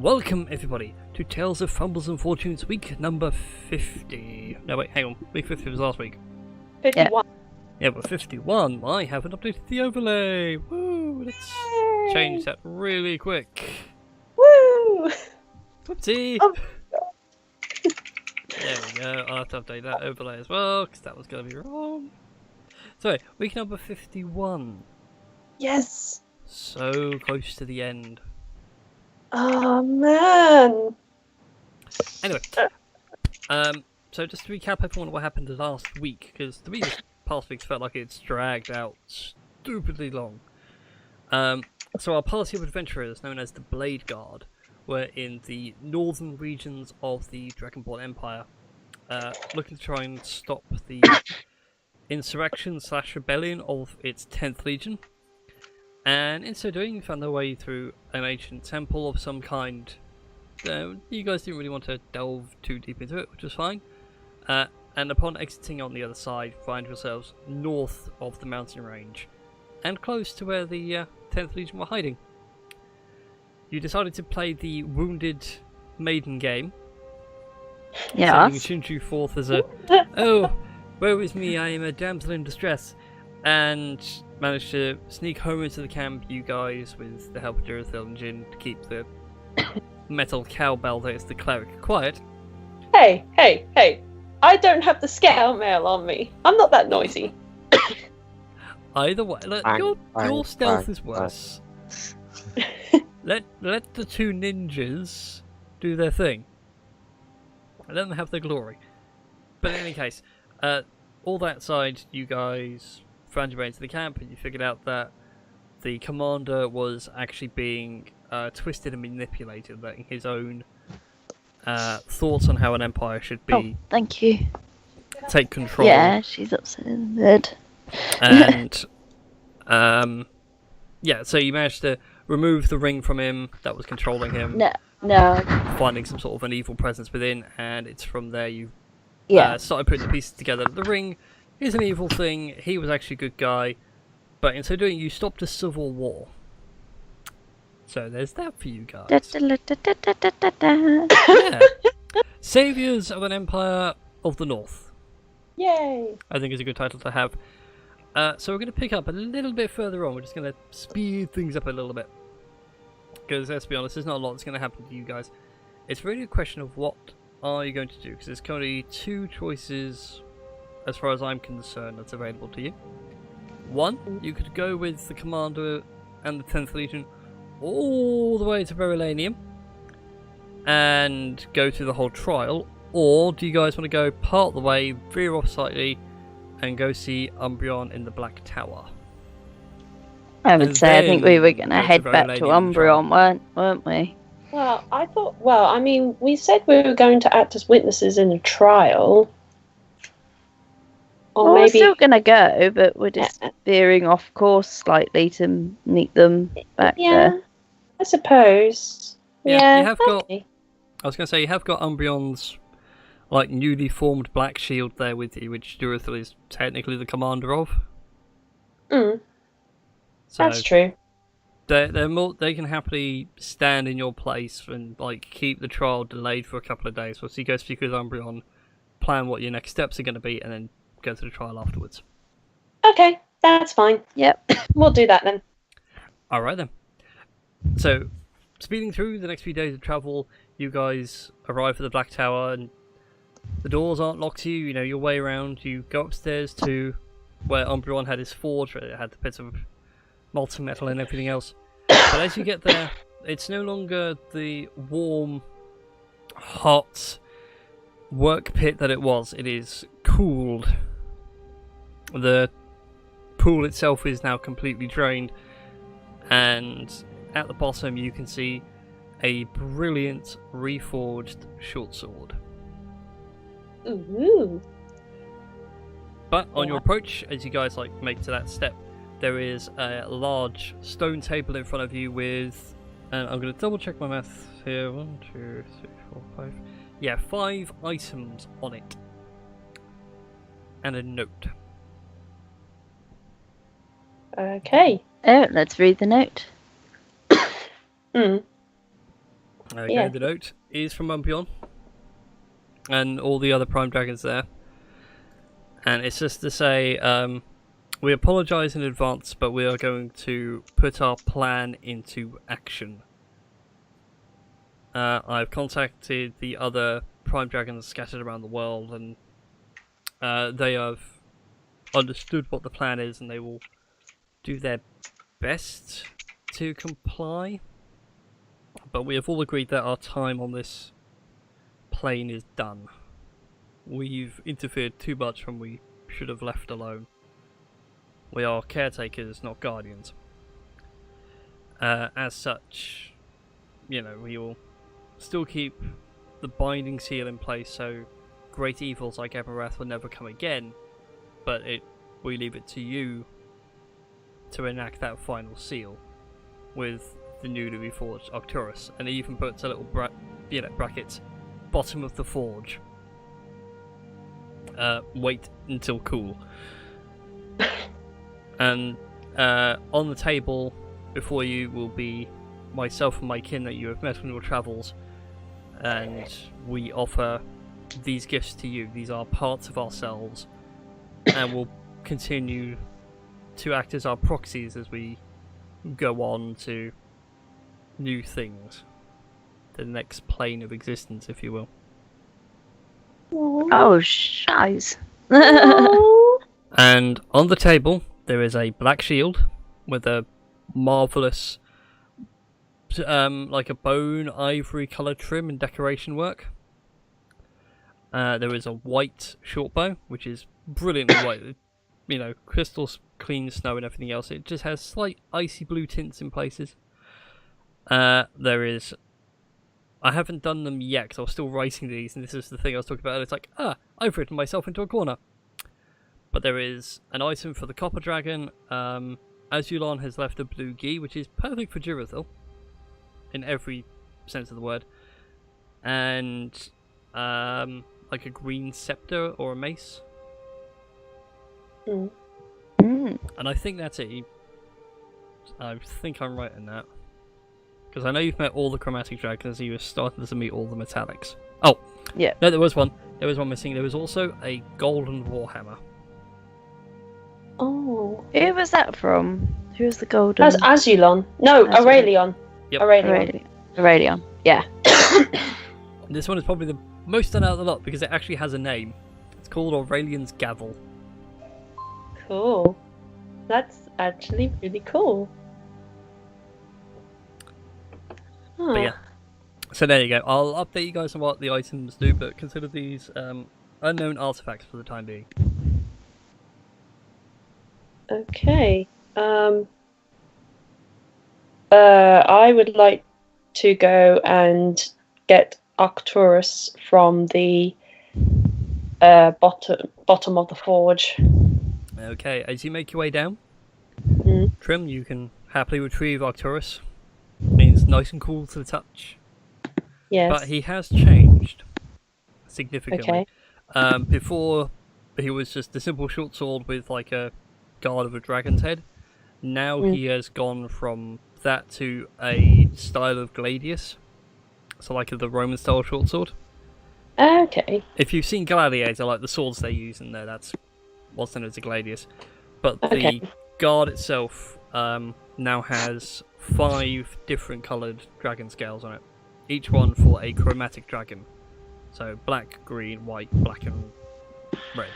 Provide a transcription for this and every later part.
Welcome everybody to Tales of Fumbles and Fortunes week number 50. No wait, hang on, week 50 was last week. 51. Yeah, but 51, I haven't updated the overlay. Woo, let's change that really quick. Woo! Whoopsie! Oh. There we go, I'll have to update that overlay as well, because that was going to be wrong. So, week number 51. Yes! So close to the end. Oh man! Anyway, so just to recap everyone what happened last week, because to me this past week felt like it's dragged out stupidly long. So our party of adventurers, known as the Blade Guard, were in the northern regions of the Dragonborn Empire, looking to try and stop the insurrection/rebellion of its 10th Legion. And in so doing, found their way through an ancient temple of some kind. You guys didn't really want to delve too deep into it, which was fine. And upon exiting on the other side, find yourselves north of the mountain range, and close to where the 10th Legion were hiding. You decided to play the Wounded Maiden game. Yeah. Sending SteamedChu forth as a, oh, woe is me, I am a damsel in distress. And managed to sneak home into the camp, you guys, with the help of Durethil and Jin, to keep the metal cowbell that is the cleric quiet. Hey! I don't have the scout mail on me. I'm not that noisy. Either way, your stealth is worse. Let the two ninjas do their thing. Let them have their glory. But in any case, all that aside, you guys found your way into the camp, and you figured out that the commander was actually being twisted and manipulated, letting his own thoughts on how an empire should be. Oh, thank you. Take control. Yeah, she's upset in bed. And yeah, so you managed to remove the ring from him that was controlling him. No. Finding some sort of an evil presence within, and it's from there you started putting the pieces together. The ring is an evil thing. He was actually a good guy, but in so doing, you stopped a civil war. So there's that for you guys. Yeah. Saviors of an Empire of the North. Yay! I think is a good title to have. So we're going to pick up a little bit further on. We're just going to speed things up a little bit. Because let's be honest, there's not a lot that's going to happen to you guys. It's really a question of what are you going to do. Because there's currently two choices, as far as I'm concerned, that's available to you. One, you could go with the Commander and the 10th Legion all the way to Verulanium and go through the whole trial. Or do you guys want to go part of the way, veer off slightly, and go see Umbreon in the Black Tower? I think we were going to head back to Umbreon, weren't we? Well, we said we were going to act as witnesses in a trial. Or We're maybe still going to go, but we're just veering off course slightly to meet them back there. I suppose. Yeah, you have got. Okay. I was going to say you have got Umbreon's newly formed black shield there with you, which Durethil is technically the commander of. So that's true. They can happily stand in your place and keep the trial delayed for a couple of days. So you go speak with Umbreon, plan what your next steps are going to be, and then go to the trial afterwards. Okay, that's fine. Yep. We'll do that then. Alright then. So, speeding through the next few days of travel, you guys arrive at the Black Tower, and the doors aren't locked to you. You know your way around. You go upstairs to where Umbreon had his forge, where it had the bits of molten metal and everything else. But as you get there, it's no longer the warm, hot work pit that it was. It is cooled. The pool itself is now completely drained, and at the bottom you can see a brilliant reforged short sword. Ooh. But on your approach, as you guys make to that step, there is a large stone table in front of you with, and I'm going to double check my math here, 1, 2, 3, 4, 5, yeah, 5 items on it, and a note. Okay. Oh, let's read the note. Okay, Yeah. the note is from Umbreon and all the other Prime Dragons there. And it's just to say, we apologise in advance, but we are going to put our plan into action. I've contacted the other Prime Dragons scattered around the world, and they have understood what the plan is, and they will do their best to comply. But we have all agreed that our time on this plane is done. We've interfered too much when we should have left alone. We are caretakers, not guardians. As such, we will still keep the binding seal in place so great evils like Everwrath will never come again, but we leave it to you to enact that final seal with the newly reforged Arcturus, and he even puts a little brackets, bottom of the forge. Wait until cool. And on the table before you will be myself and my kin that you have met on your travels, and we offer these gifts to you. These are parts of ourselves, and we'll continue to act as our proxies as we go on to new things, the next plane of existence, if you will. Oh, shiz. And on the table there is a black shield with a marvellous like a bone ivory colour trim and decoration work. There is a white short bow, which is brilliantly white, crystal clean snow and everything else. It just has slight icy blue tints in places. There is, I haven't done them yet because I was still writing these, and this is the thing I was talking about. It's like, I've written myself into a corner. But there is an item for the Copper Dragon. Azulon has left a blue gi, which is perfect for Durathil, in every sense of the word. And like a green scepter or a mace. Mm. And I think that's it. I think I'm right in that. Because I know you've met all the chromatic dragons, and you were starting to meet all the metallics. Oh! Yeah. No, there was one. There was one missing. There was also a golden warhammer. Oh. Who was that from? Who was the golden? That's Azulon. No, Azulon. Aurelion. Yep. Aurelion. Yeah. This one is probably the most done out of the lot because it actually has a name. It's called Aurelion's Gavel. Cool. That's actually really cool. Huh. But yeah. So there you go. I'll update you guys on what the items do, but consider these unknown artifacts for the time being. Okay. I would like to go and get Arcturus from the bottom of the forge. Okay, as you make your way down, Mm. Trim, you can happily retrieve Arcturus. Means nice and cool to the touch. Yes. But he has changed significantly. Okay. Before, he was just a simple short sword with like a guard of a dragon's head. Now he has gone from that to a style of gladius. So like the Roman style short sword. Okay. If you've seen gladiator, like the swords they use in there, that's what's known as a gladius. But Okay. the guard itself now has 5 different coloured dragon scales on it. Each one for a chromatic dragon. So black, green, white, black and red.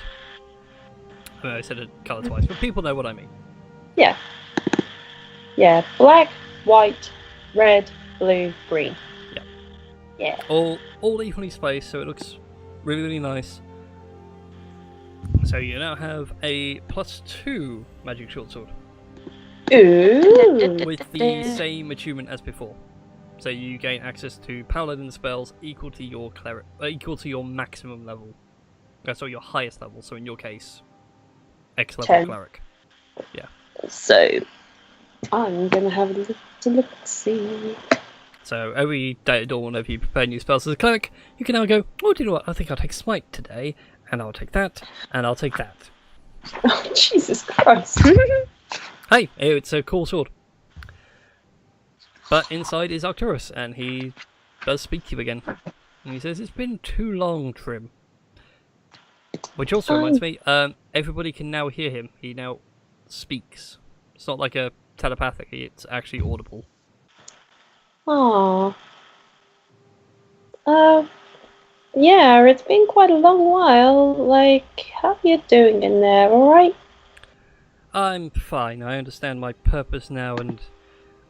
I know I said it colour twice, but people know what I mean. Yeah. Yeah. Black, white, red, blue, green. Yeah. Yeah. All evenly spaced, so it looks really, really nice. So you now have a +2 magic short sword Ooh. with the same attunement as before. So you gain access to paladin spells equal to your equal to your maximum level. So your highest level. So in your case, X level 10. cleric. Yeah. So I'm gonna have a little look-see. So every day at dawn, whenever you prepare new spells as a cleric, you can now go, oh, do you know what? I think I'll take Smite today, and I'll take that, and I'll take that. Oh, Jesus Christ. Hey, it's a cool sword. But inside is Arcturus, and he does speak to you again. And he says, "It's been too long, Trim." Which also reminds me, everybody can now hear him. He now speaks. It's not like a telepathic, it's actually audible. Aww. Yeah, it's been quite a long while. Like, how are you doing in there, alright? I'm fine. I understand my purpose now and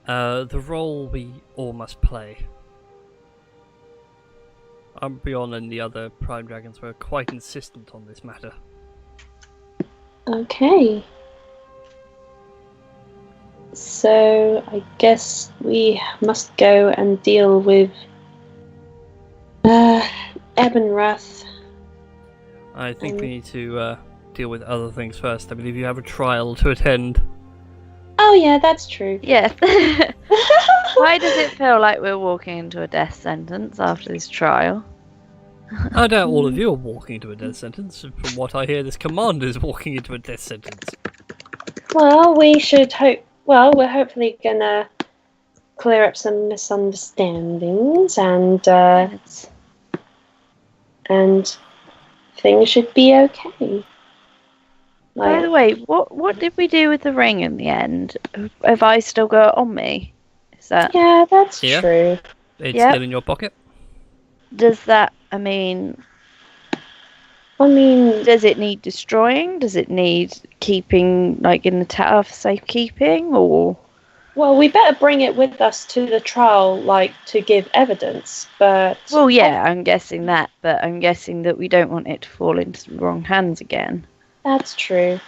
the role we all must play. Umbreon and the other Prime Dragons were quite insistent on this matter. Okay. So, I guess we must go and deal with Ebenrath. I think we need to deal with other things first. I believe you have a trial to attend. Oh yeah, that's true. Yeah. Why does it feel like we're walking into a death sentence after this trial? I doubt all of you are walking into a death sentence. From what I hear, this commander is walking into a death sentence. Well, we should hope. Well, we're hopefully gonna clear up some misunderstandings, and things should be okay. By the way, what did we do with the ring in the end? Have I still got it on me? Is that? Yeah, that's true. It's still in your pocket. Does that? I mean, does it need destroying? Does it need keeping like in the tower for safekeeping, or? Well, we better bring it with us to the trial, like to give evidence. But well, yeah, I'm guessing that, but I'm guessing that we don't want it to fall into the wrong hands again. That's true.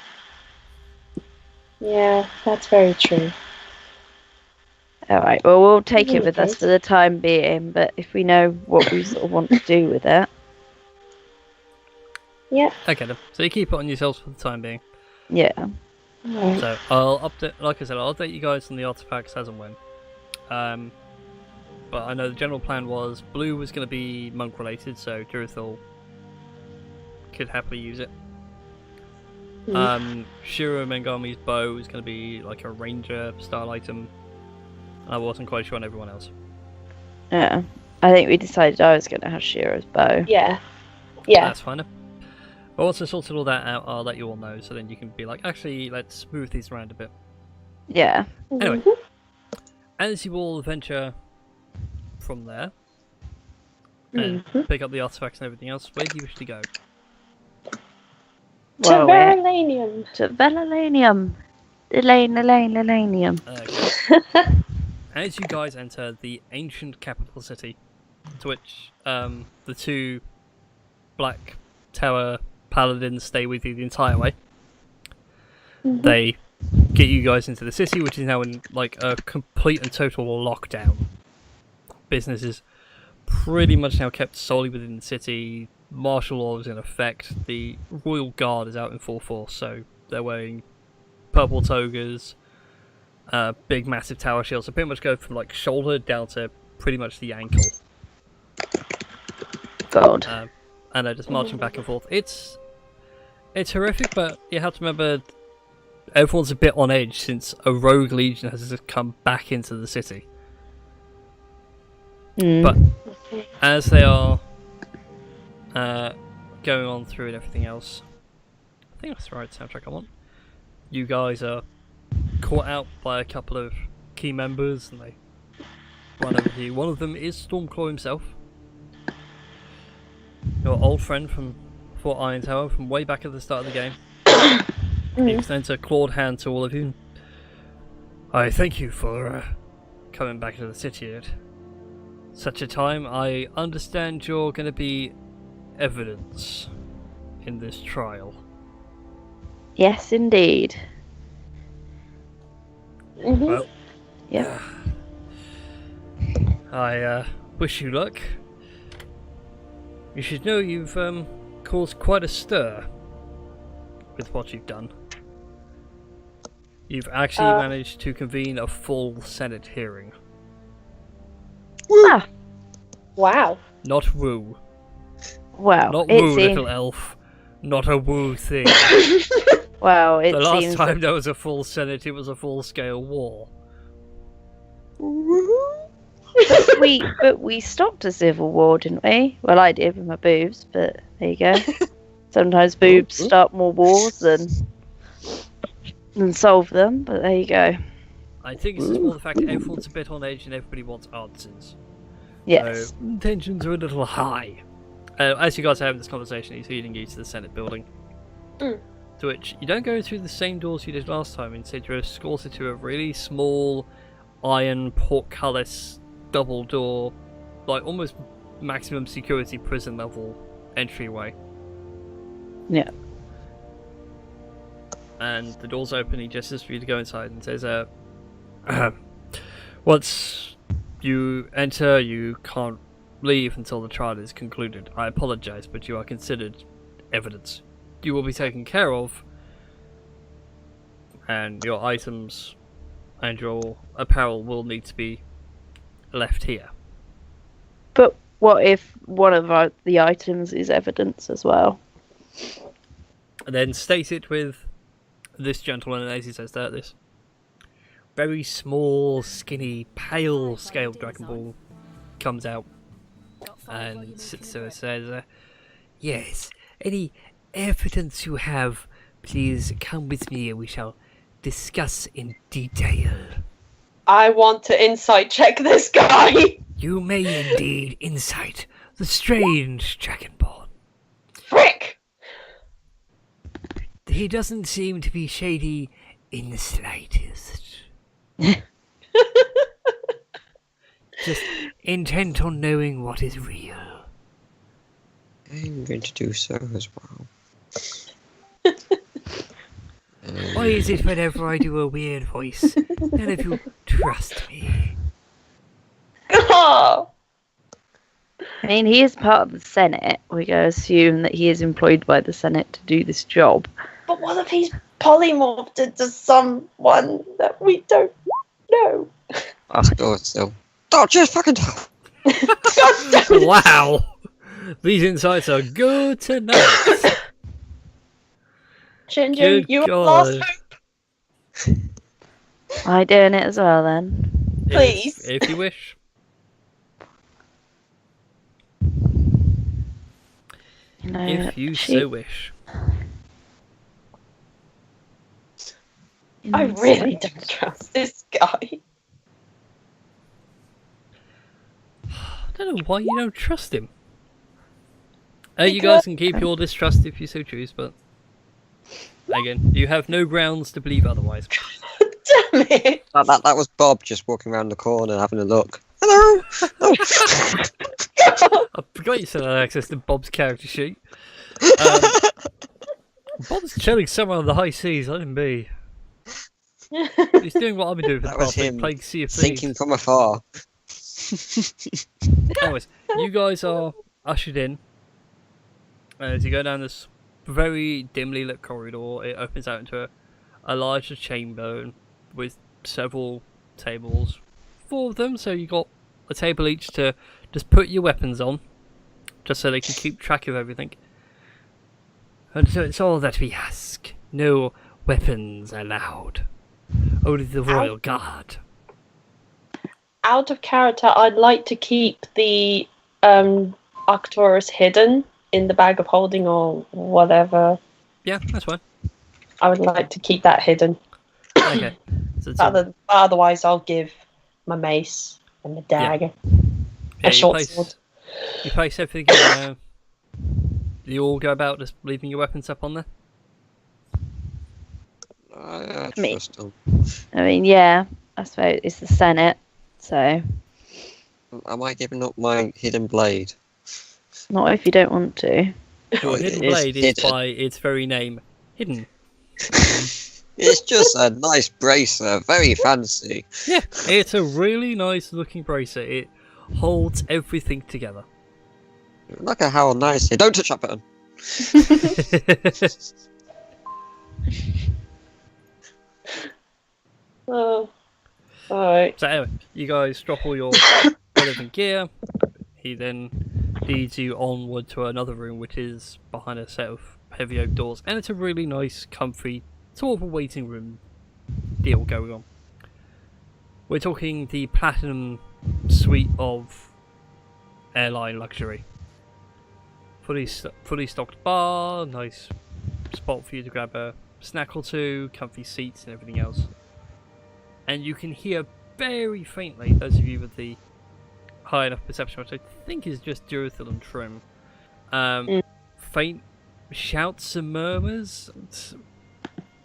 Yeah, that's very true. Alright, well, we'll take it with us for the time being, but if we know what we sort of want to do with it. Yeah. Okay, then. So you keep it on yourselves for the time being. Yeah. Right. So I'll update, like I said, I'll update you guys on the artifacts as and when. But I know the general plan was blue was going to be monk related, so Durithil could happily use it. Shiro Mengami's bow is going to be like a ranger style item. I wasn't quite sure on everyone else. Yeah. I think we decided I was going to have Shiro's bow. Yeah. Yeah. That's fine. But once I sorted all that out, I'll let you all know, so then you can be like, actually, let's move these around a bit. Yeah. Anyway, as you all venture from there, and pick up the artifacts and everything else, where do you wish to go? To Veralanium. To Veralanium. Elanium. Okay. As you guys enter the ancient capital city, to which the two Black Tower paladins stay with you the entire way, they get you guys into the city, which is now in like a complete and total lockdown. Business is pretty much now kept solely within the city. Martial law is in effect. The Royal Guard is out in full force, so they're wearing purple togas, big massive tower shields. So pretty much go from like shoulder down to pretty much the ankle. God. And they're just marching back and forth. It's horrific, but you have to remember everyone's a bit on edge since a rogue legion has just come back into the city. But as they are going on through and everything else, I think that's the right soundtrack I want. You guys are caught out by a couple of key members and they run over to you. One of them is Stormclaw himself, your old friend from Fort Iron Tower from way back at the start of the game. He extends a clawed hand to all of you. I thank you for coming back to the city at such a time. I understand you're going to be evidence in this trial. Yes, indeed. Well, yeah. I wish you luck. You should know you've caused quite a stir with what you've done. You've actually managed to convene a full Senate hearing. Ah. Wow. Not woo. Wow. Not woo, little elf. Not a woo thing. Wow, it The last seems time there was a full Senate, it was a full-scale war. But we stopped a civil war, didn't we? Well, I did with my boobs, but there you go. Sometimes boobs start more wars than solve them, but there you go. I think it's just more the fact that everyone's a bit on edge and everybody wants answers. Yes. So tensions are a little high. As you guys are having this conversation, he's leading you to the Senate building. To which you don't go through the same doors you did last time. Instead, you're escorted to a really small iron portcullis double door, like almost maximum security prison level entryway. Yeah. And the doors open. He gestures for you to go inside and says, once you enter, you can't leave until the trial is concluded. I apologize, but you are considered evidence. You will be taken care of, and your items and your apparel will need to be left here. But what if one of the items is evidence as well? And then state it with this gentleman, and as he says that, this very small, skinny, pale scaled Dragon Ball comes out and sits there and says, yes, any evidence you have, please come with me and we shall discuss in detail. I want to insight check this guy. You may indeed insight the strange Dragonborn. Frick! He doesn't seem to be shady in the slightest. Just intent on knowing what is real. I'm going to do so as well. Why is it whenever I do a weird voice, none of you trust me? Oh. I mean, he is part of the Senate. We go assume that he is employed by the Senate to do this job. But what if he's polymorphed into someone that we don't know? I'll go still. Don't just fucking tell. Wow! These insights are good to know. Shinju, Good you are God. lost hope. I doing it as well then? Please. If you wish. You know, If you so wish. I really don't trust this guy. I don't know why you don't trust him. You guys can keep your distrust if you so choose, but again, you have no grounds to believe otherwise. Damn it! That was Bob just walking around the corner having a look. Hello! Oh. I forgot you said I had access to Bob's character sheet. Bob's chilling somewhere on the high seas, let him be. He's doing what I've been doing for the That was past week, him playing Sea of Thieves. thinking from afar. Anyways, you guys are ushered in. As you go down this very dimly lit corridor, it opens out into a larger chamber with several tables. 4 of them, so you got a table each to just put your weapons on, just so they can keep track of everything. And so it's all that we ask. No weapons allowed. Only the Royal Guard. Out of character, I'd like to keep the Arcturus hidden in the bag of holding or whatever. Yeah, that's fine. I would like to keep that hidden. Okay. So it's Otherwise, I'll give my mace and the dagger. Yeah, A short sword. You place everything in there. You all go about just leaving your weapons up on there? I Me. trust him. I mean, yeah, I suppose it's the Senate, so Am I giving up my hidden blade? not if you don't want to. Your It hidden is blade is hidden. by its very name. Hidden. It's just a nice bracer, very fancy. Yeah, it's a really nice looking bracelet. It holds everything together. Look at how nice. Don't touch that button. Oh. Alright. So anyway, you guys drop all your relevant gear. He then leads you onward to another room, which is behind a set of heavy oak doors, and it's a really nice, comfy, sort of a waiting room deal going on. We're talking the Platinum suite of airline luxury. Fully stocked bar, nice spot for you to grab a snack or two, comfy seats and everything else. And you can hear very faintly, those of you with the high enough perception, which I think is just Durethil and Trim, faint shouts and murmurs.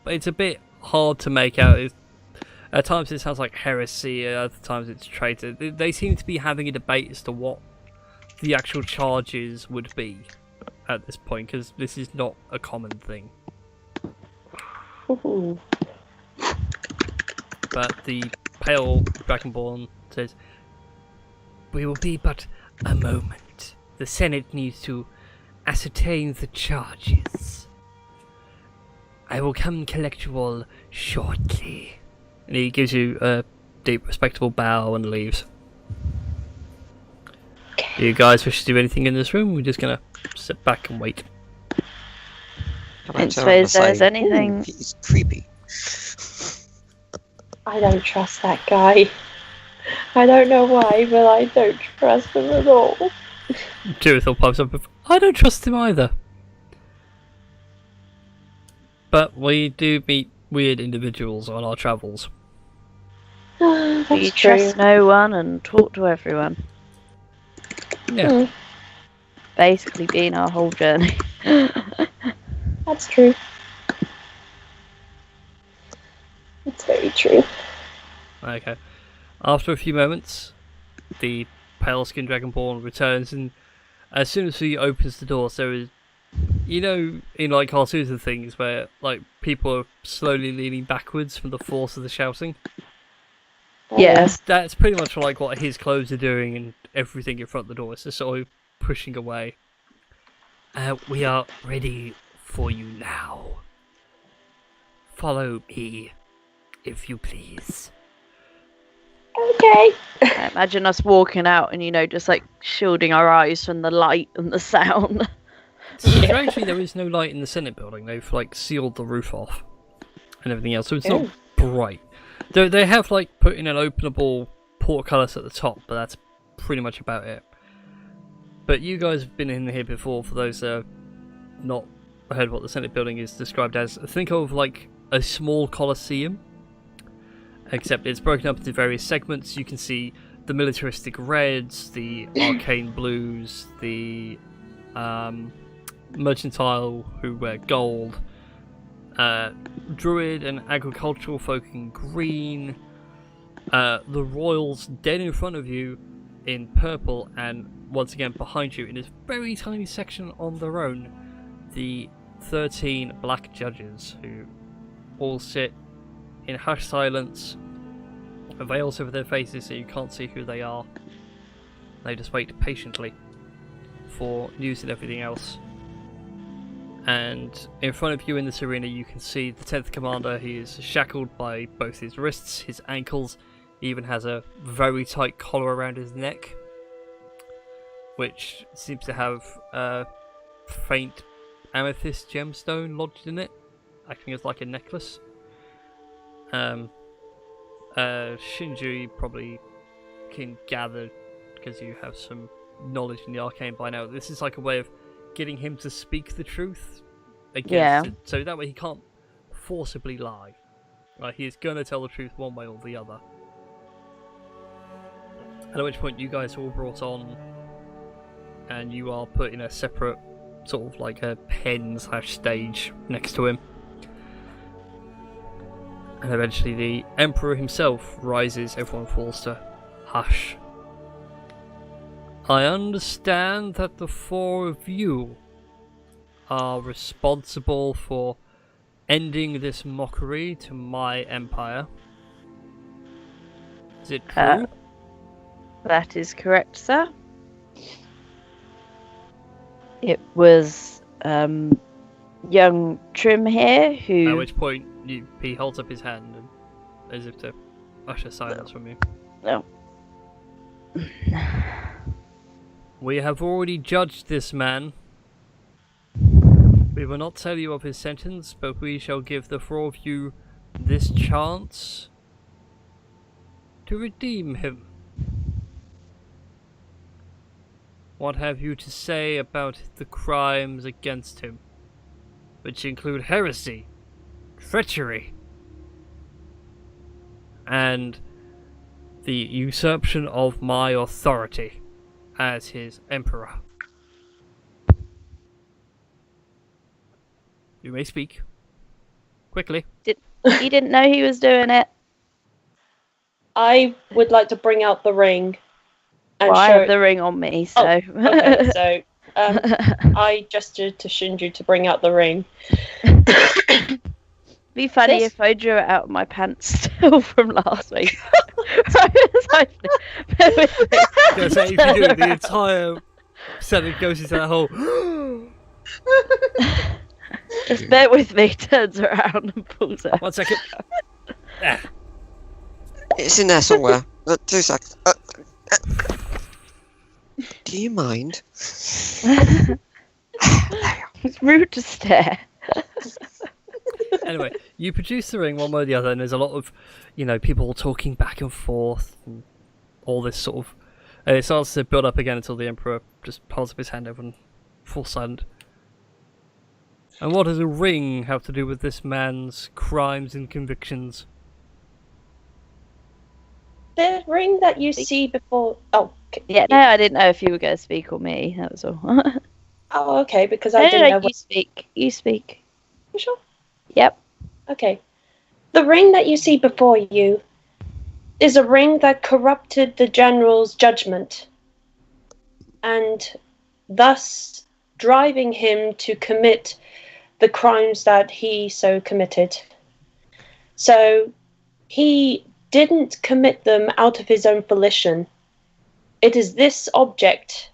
It's a bit hard to make out. At times it sounds like heresy, at other times it's traitor. They seem to be having a debate as to what the actual charges would be at this point, because this is not a common thing. Ooh. But the pale Dragonborn says, "We will be but a moment. The Senate needs to ascertain the charges. I will come and collect you all shortly." And he gives you a deep, respectable bow and leaves. Do you guys wish to do anything in this room? We're just gonna sit back and wait. I don't suppose there's anything. He's creepy. I don't trust that guy. I don't know why, but I don't trust him at all. Durethil pipes up with, "I don't trust him either. But we do meet weird individuals on our travels." That's We true. trust no one and talk to everyone. Yeah. Basically being our whole journey. That's true. It's very true. Okay. After a few moments, the pale-skinned Dragonborn returns, and as soon as he opens the door, there is, you know, in like cartoons and things where like people are slowly leaning backwards from the force of the shouting. Yeah. That's pretty much like what his clothes are doing, and everything in front of the door. It's just sort of pushing away. We are ready for you now. Follow me, if you please. Okay. I imagine us walking out and, you know, just like shielding our eyes from the light and the sound. Strangely, there is no light in the Senate building. They've like sealed the roof off and everything else, so it's not bright. They have like put in an openable portcullis at the top, but that's pretty much about it. But you guys have been in here before. For those that have not heard what the Senate building is described as, think of like a small coliseum, except it's broken up into various segments. You can see the militaristic reds, the arcane blues, the mercantile who wear gold, druid and agricultural folk in green, the royals dead in front of you in purple, and once again behind you in this very tiny section on their own, the 13 black judges who all sit in hushed silence, veils over their faces so you can't see who they are. They just wait patiently for news and everything else. And in front of you in this arena you can see the 10th Commander. He is shackled by both his wrists, his ankles. He even has a very tight collar around his neck, which seems to have a faint amethyst gemstone lodged in it, acting as like a necklace. Shinju, you probably can gather, because you have some knowledge in the arcane by now, this is like a way of getting him to speak the truth against it, so that way he can't forcibly lie. Like, he is gonna tell the truth one way or the other. At which point you guys are all brought on, and you are put in a separate sort of like a pen/stage next to him. And eventually the Emperor himself rises, everyone falls to hush. I understand that the four of you are responsible for ending this mockery to my empire. Is it true? That is correct, sir. It was young Trim here who... At which point he holds up his hand and, as if to usher silence from you. No. We have already judged this man. We will not tell you of his sentence, but we shall give the four of you this chance to redeem him. what have you to say about the crimes against him, which include heresy, treachery, and the usurpation of my authority as his emperor? You may speak. Quickly. He didn't know he was doing it. I would like to bring out the ring. And Well, I show have the ring on me, so. Okay, so I gestured to Shinju to bring out the ring. Be funny if I drew it out of my pants still from last week. Bear with me. Yeah, so if you do it, the entire Senate goes into that whole. Just bear with me, turns around and pulls it. 1 second. Ah. It's in there somewhere. 2 seconds. Do you mind? It's rude to stare. Anyway, you produce the ring one way or the other, and there's a lot of, people talking back and forth, and all this sort of. And it starts to build up again until the Emperor just holds up his hand over and falls silent. And what does a ring have to do with this man's crimes and convictions? The ring that you see before. Oh, Yeah, no, I didn't know if you were going to speak or me. That was all. oh, okay. Because I didn't know. You speak. You speak. You sure? Yep. Okay. The ring that you see before you is a ring that corrupted the general's judgment, and thus driving him to commit the crimes that he so committed. So he didn't commit them out of his own volition. It is this object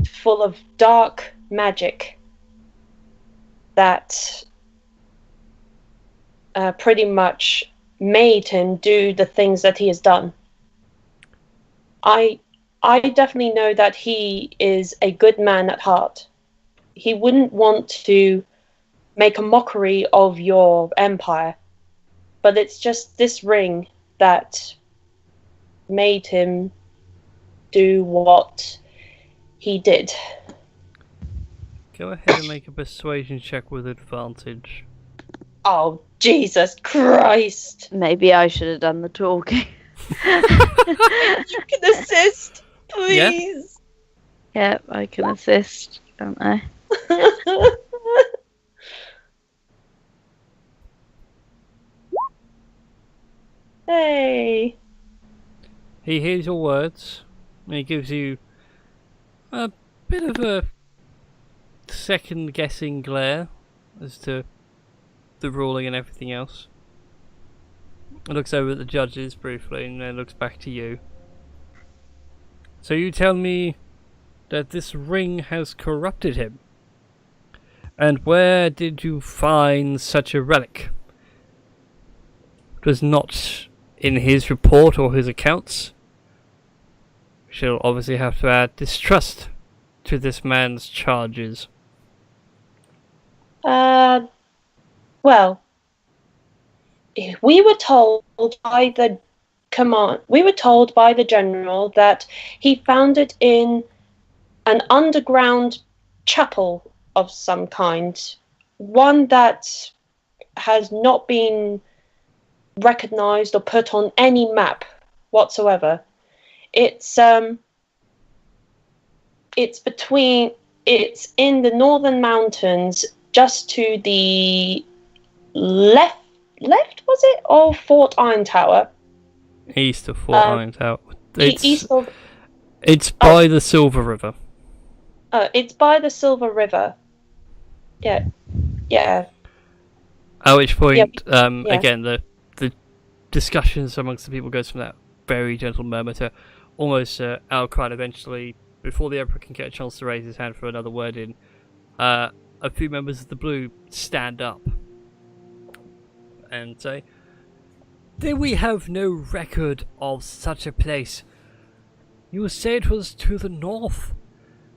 full of dark magic that pretty much made him do the things that he has done. I definitely know that he is a good man at heart. He wouldn't want to make a mockery of your empire, but it's just this ring that made him do what he did. Go ahead and make a persuasion check with advantage. Oh, Jesus Christ! Maybe I should have done the talking. You can assist, please. Yep, I can assist, don't I? Hey. He hears your words, and he gives you a bit of a second-guessing glare as to the ruling and everything else. He looks over at the judges briefly, and then looks back to you. So you tell me that this ring has corrupted him. And where did you find such a relic? It was not in his report or his accounts. We shall obviously have to add distrust to this man's charges. Well, we were told by the general that he found it in an underground chapel of some kind, one that has not been recognized or put on any map whatsoever. It's in the northern mountains, just to the left was it, of Fort Iron Tower? East of Fort Iron Tower. It's by the Silver River. It's by the Silver River. Yeah. At which point, yeah. again, the discussions amongst the people goes from that very gentle murmur to almost outcry. Eventually, before the Emperor can get a chance to raise his hand for another word in, a few members of the Blue stand up and say, "Then we have no record of such a place. You say it was to the north.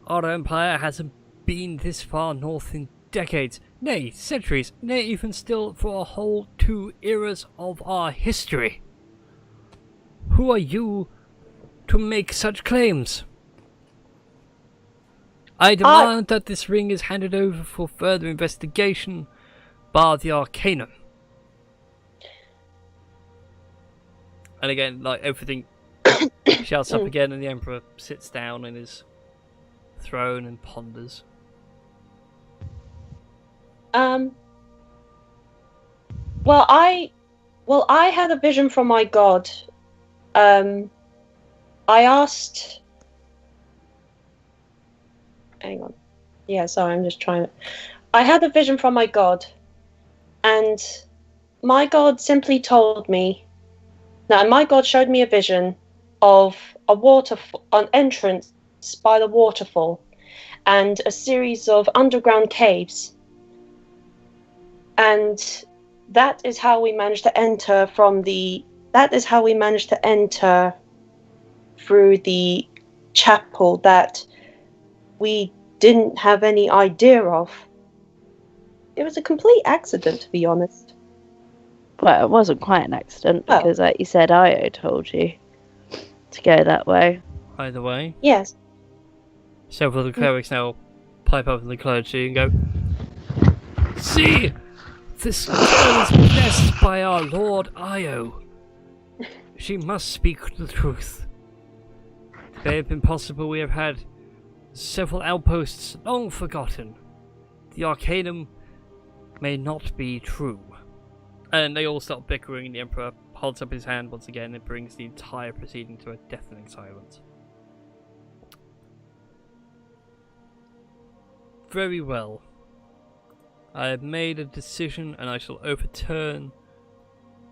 Our empire hasn't been this far north in decades, nay, centuries, nay, even still for a whole 2 eras of our history. who are you to make such claims? I demand that this ring is handed over for further investigation by the Arcanum. And again, like, everything shouts up again, and the Emperor sits down in his throne and ponders. Well, I had a vision from my god. I asked. Hang on. Yeah, sorry, I'm just trying to. I had a vision from my god, and my god simply told me. Now, my god showed me a vision of a waterfall, an entrance by the waterfall, and a series of underground caves. And that is how we managed to enter through the chapel that we didn't have any idea of. It was a complete accident, to be honest. Well, it wasn't quite an accident, because, like you said, Io told you to go that way. Either way. Yes. Several of the clerics now pipe up to the clergy and go, "See! This girl is blessed by our Lord Io. She must speak the truth. If it had been possible, we have had several outposts long forgotten. The Arcanum may not be true." And they all start bickering. The Emperor holds up his hand once again and brings the entire proceeding to a deafening silence. Very well. I have made a decision, and I shall overturn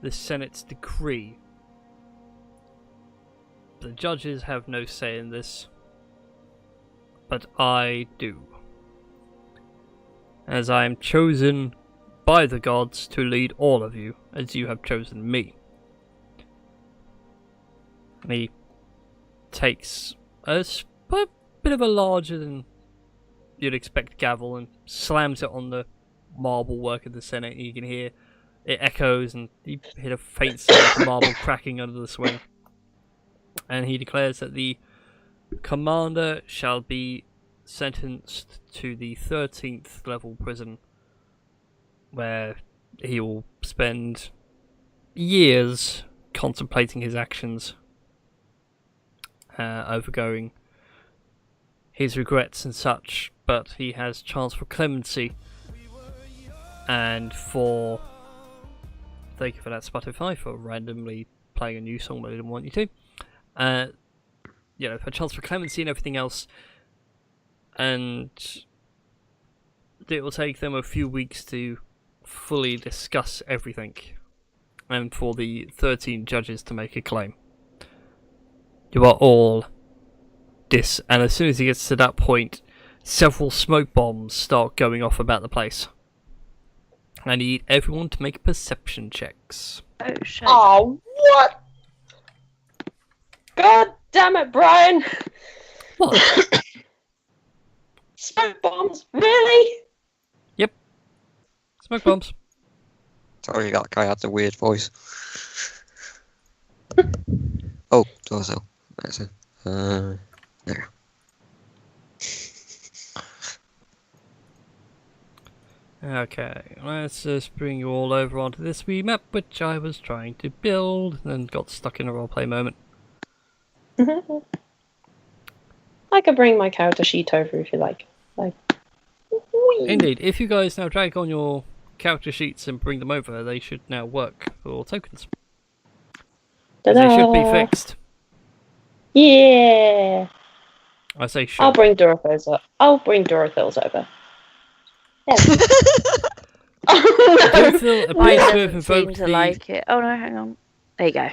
the Senate's decree. The judges have no say in this, but I do, as I am chosen by the gods to lead all of you, as you have chosen me. And he takes a bit of a larger than you'd expect gavel and slams it on the marble work of the Senate. You can hear it echoes, and you hear a faint sound of marble cracking under the swing. And he declares that the commander shall be sentenced to the 13th level prison, where he will spend years contemplating his actions, overgoing his regrets and such, but he has chance for clemency. And thank you for that, Spotify, for randomly playing a new song but I didn't want you to. For chance for clemency and everything else. And it will take them a few weeks to fully discuss everything, and for the 13 judges to make a claim. You are all and as soon as he gets to that point, several smoke bombs start going off about the place. I need everyone to make perception checks. Oh shit. Oh, what? God damn it, Brian! What? Smoke bombs? Really? Yep. Smoke bombs. Sorry, that guy had a weird voice. Oh, torso. That's it. There. Okay, let's just bring you all over onto this wee map, which I was trying to build, and got stuck in a roleplay moment. I could bring my character sheet over if you like. Indeed, if you guys now drag on your character sheets and bring them over, they should now work for tokens. They should be fixed. Yeah. I say should. I'll bring Dorothil's over. Dorothil Mine appears to have doesn't seem invoked to the... like it. Oh no, hang on. There you go.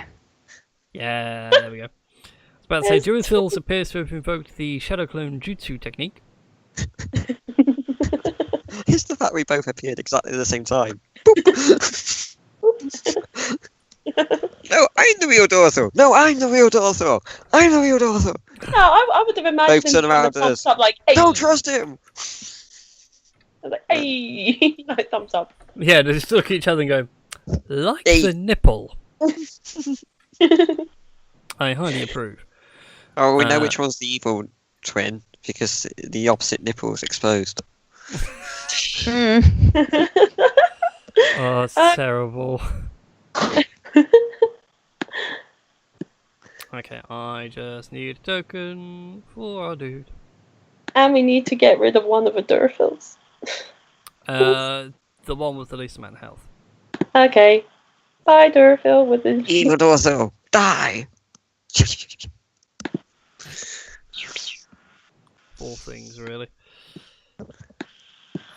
Yeah, there we go. I was about to say, Dorothil appears to have invoked the Shadow Clone Jutsu technique. It's the fact we both appeared exactly at the same time. No, I'm the real Dorotho. No, I'm the real Dorotho. I'm the real Dorotho. No, I would have imagined Both turn around thumbs us. up like, hey. Don't trust him. I was like, hey, like thumbs up. Yeah, they just look at each other and go, like Hey. the nipple. I highly approve. Oh, we know which one's the evil twin because the opposite nipple is exposed. Oh, it's terrible. Okay, I just need a token for our dude. And we need to get rid of one of the Durafils. The one with the least amount of health. Okay. Bye, Durafil with the Evil Dorso, die! Four things, really.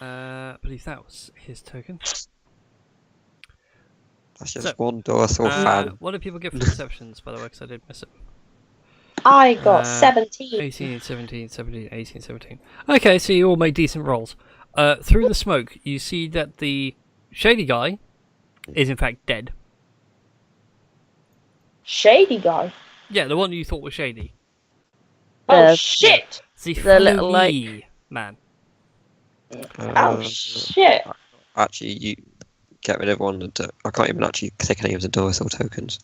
I believe that was his token. That's just one Dorsal fan. What did people get for perceptions, by the way, because I did miss it? I got 17. 18, 17, 17, 18, 17. Okay, so you all made decent rolls. Through the smoke, you see that the shady guy is in fact dead. Shady guy? Yeah, the one you thought was shady. Oh, shit! The little, man. Oh, shit! Actually, you get rid of one. I can't even actually take any of the Dorsal tokens.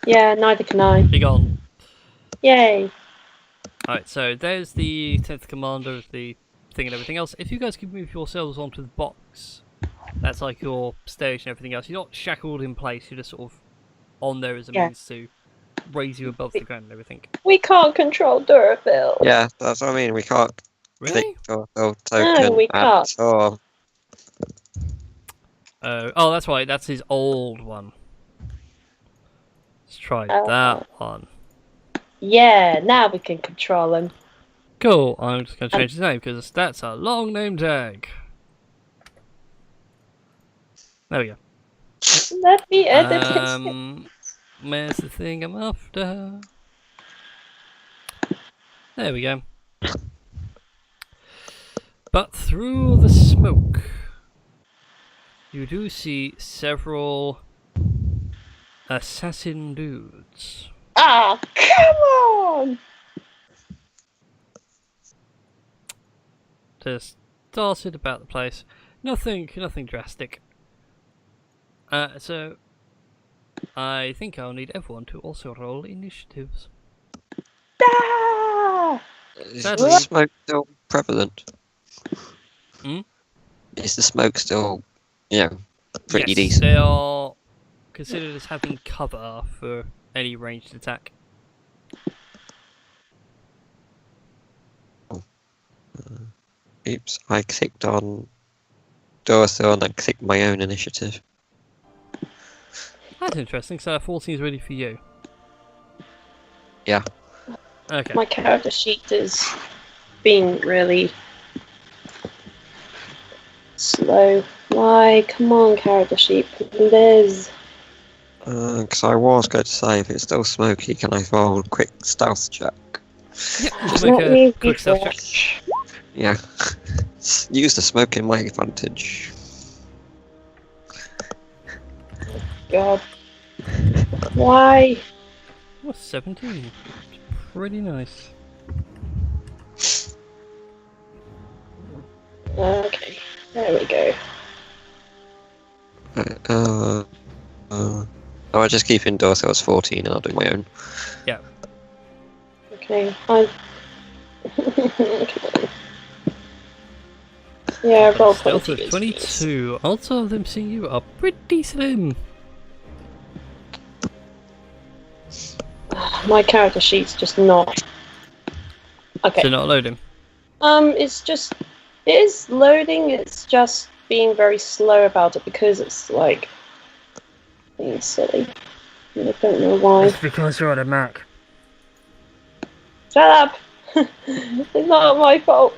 Yeah, neither can I. Be gone. Yay. Alright, so there's the 10th commander of the thing and everything else. If you guys could move yourselves onto the box, that's like your stage and everything else. You're not shackled in place, you're just sort of on there as a means to raise you above the ground and everything. We can't control Durafil. Yeah, that's what I mean. We can't Really? click Dorsal token No, we can't. at all. Oh, that's right, that's his old one. Let's try that one. Yeah, now we can control him. Cool, I'm just going to change his name because that's a long name tag. There we go. Let me edit his Where's the thing I'm after? There we go. But through the smoke, you do see several assassin dudes. Ah, come on! Just darted about the place. Nothing drastic. So I think I'll need everyone to also roll initiatives. Ah! Is Sadly- the smoke still prevalent? Hmm? Is the smoke still, pretty Yes, decent? they are considered as having cover for any ranged attack. Oops, I clicked on Dorsal and then clicked my own initiative. That's interesting. So 14 is ready for you. Yeah. Okay. My character sheet is being really slow. Why? Come on, character sheet, please. Because I was going to say, if it's still smoky, can I roll a quick stealth check? Yeah, just Let make me a quick stealth check. refresh. Yeah. Use the smoke in my advantage. God. Why? Oh, 17. Pretty nice. Okay, there we go. I just keep in Dorsal as 14 and I'll do my own. Yeah. Okay, I. Yeah, roll Stealth 20. of 22. Odds of them seeing you are pretty slim. My character sheet's just not. Okay. So not loading. It's just. It is loading, it's just being very slow about it because it's like. Being silly. I don't know why. It's because you're on a Mac. Shut up! It's not my fault.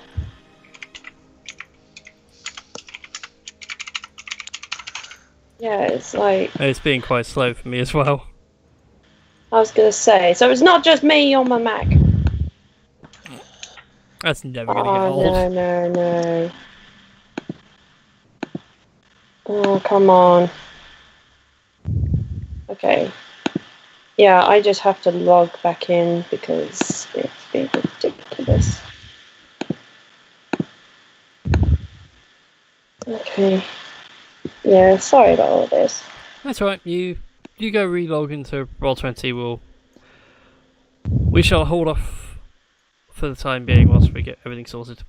Yeah, it's like. It's being quite slow for me as well. I was gonna say, so it's not just me on my Mac. That's never gonna get Oh, old. no. Oh, come on. Okay. Yeah, I just have to log back in because it's being ridiculous. Okay. Yeah, sorry about all this. That's right. You go relog into Roll20. We'll We shall hold off for the time being whilst we get everything sorted.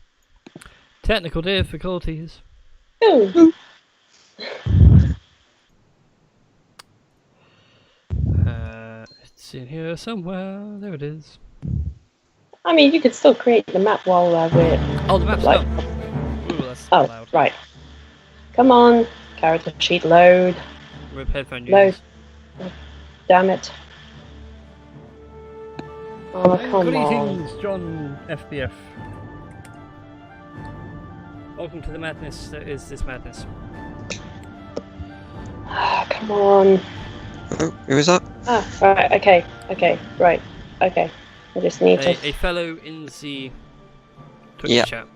Technical difficulties. Ooh. It's in here somewhere. There it is. I mean, you could still create the map while we're... Oh, the map's like... done. Ooh, that's Oh, loud. right. Come on, character sheet load. Rip headphone Load. users. Oh, damn it. Oh, come Greetings, John FBF. Welcome to the madness that is this madness. on. Come on. Oh, who is that? Ah, right, okay, right, okay. I just need to... A fellow in the Twitch Yeah. chat.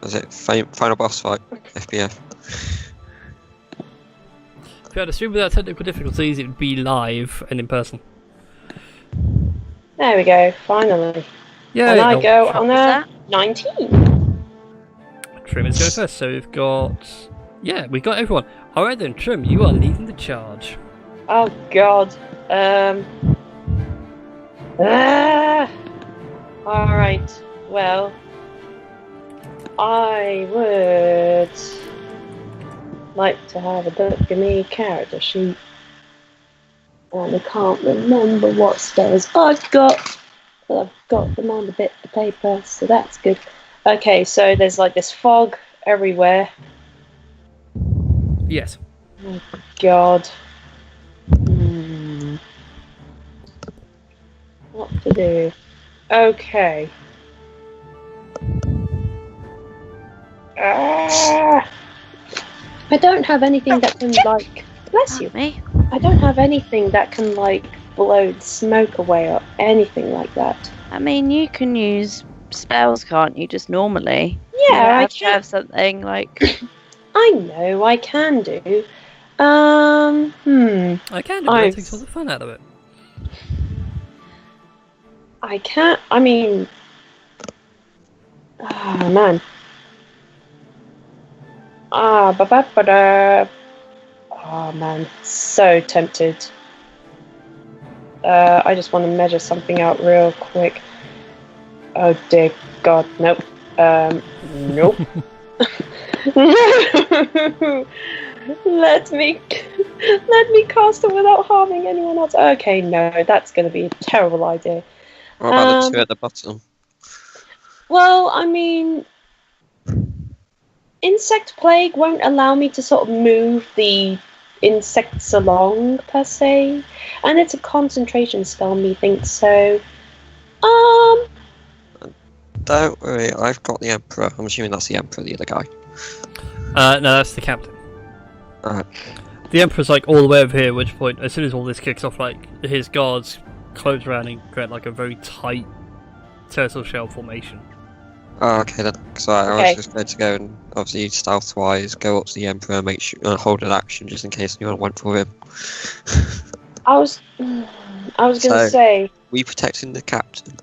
Was it final boss fight? FBF. If you had assumed without technical difficulties, it would be live and in person. There we go, finally. Yeah. And I go on a 19. Trim is going first, so we've got... Yeah, we've got everyone. Alright then, Trim, you are leading the charge. Oh god. Alright, well... I would... like to have a look at me character sheet. And I can't remember what spells I've got. But I've got them on the bit of paper, so that's good. Okay, so there's like this fog everywhere. Yes. Oh god. What to do? Okay. I don't have anything that can like... Bless you. Me? I don't have anything that can like blow the smoke away or anything like that. I mean, you can use spells, can't you? Just normally. Yeah, you I have to can. have something like. I know I can do. I can, but I've- that takes all the fun out of it. I can't. I mean, ah man. Oh man, so tempted. I just want to measure something out real quick. Oh dear God, nope. Nope. No. Let me cast it without harming anyone else. Okay, no, that's going to be a terrible idea. What about the two at the bottom? Well, I mean, insect plague won't allow me to sort of move the insects along per se, and it's a concentration spell, methinks. So, Don't worry, I've got the Emperor. I'm assuming that's the Emperor, the other guy. No, that's the captain. The Emperor's like all the way over here, at which point, as soon as all this kicks off, like, his guards close around and create like a very tight turtle shell formation. Oh, okay then. So I Okay. was just going to go and obviously stealth-wise go up to the Emperor, make sure hold an action just in case anyone went for him. I was going to So- say, We protecting the captain.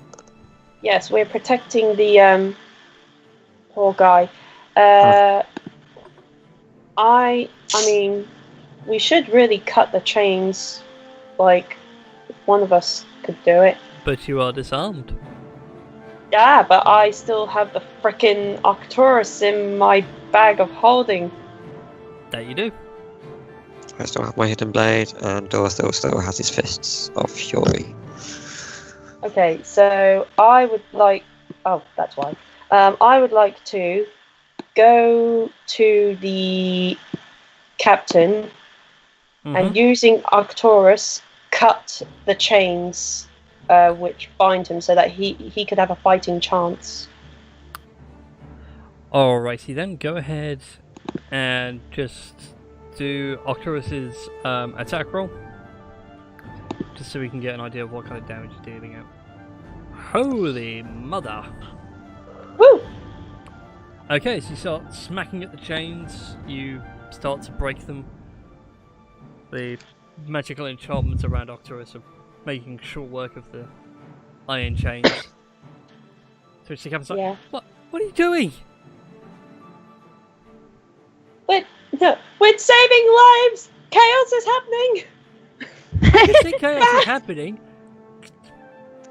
yes, we're protecting the poor guy. I mean, we should really cut the chains. Like, if one of us could do it. But you are disarmed. Yeah, but I still have the frickin' Arcturus in my bag of holding. That you do. I still have my hidden blade, and Dorothy still has his fists of fury. Okay, so I would like... Oh, that's why. I would like to go to the captain and using Arcturus cut the chains which bind him so that he could have a fighting chance. Alrighty then, go ahead and just do Arcturus's attack roll. Just so we can get an idea of what kind of damage you're dealing out. Holy mother! Woo! Okay, so you start smacking at the chains, you start to break them. The magical enchantments around Arcturus are making short work of the iron chains. So she comes like, Yeah. What are you doing? We're saving lives! Chaos is happening! I say chaos is happening.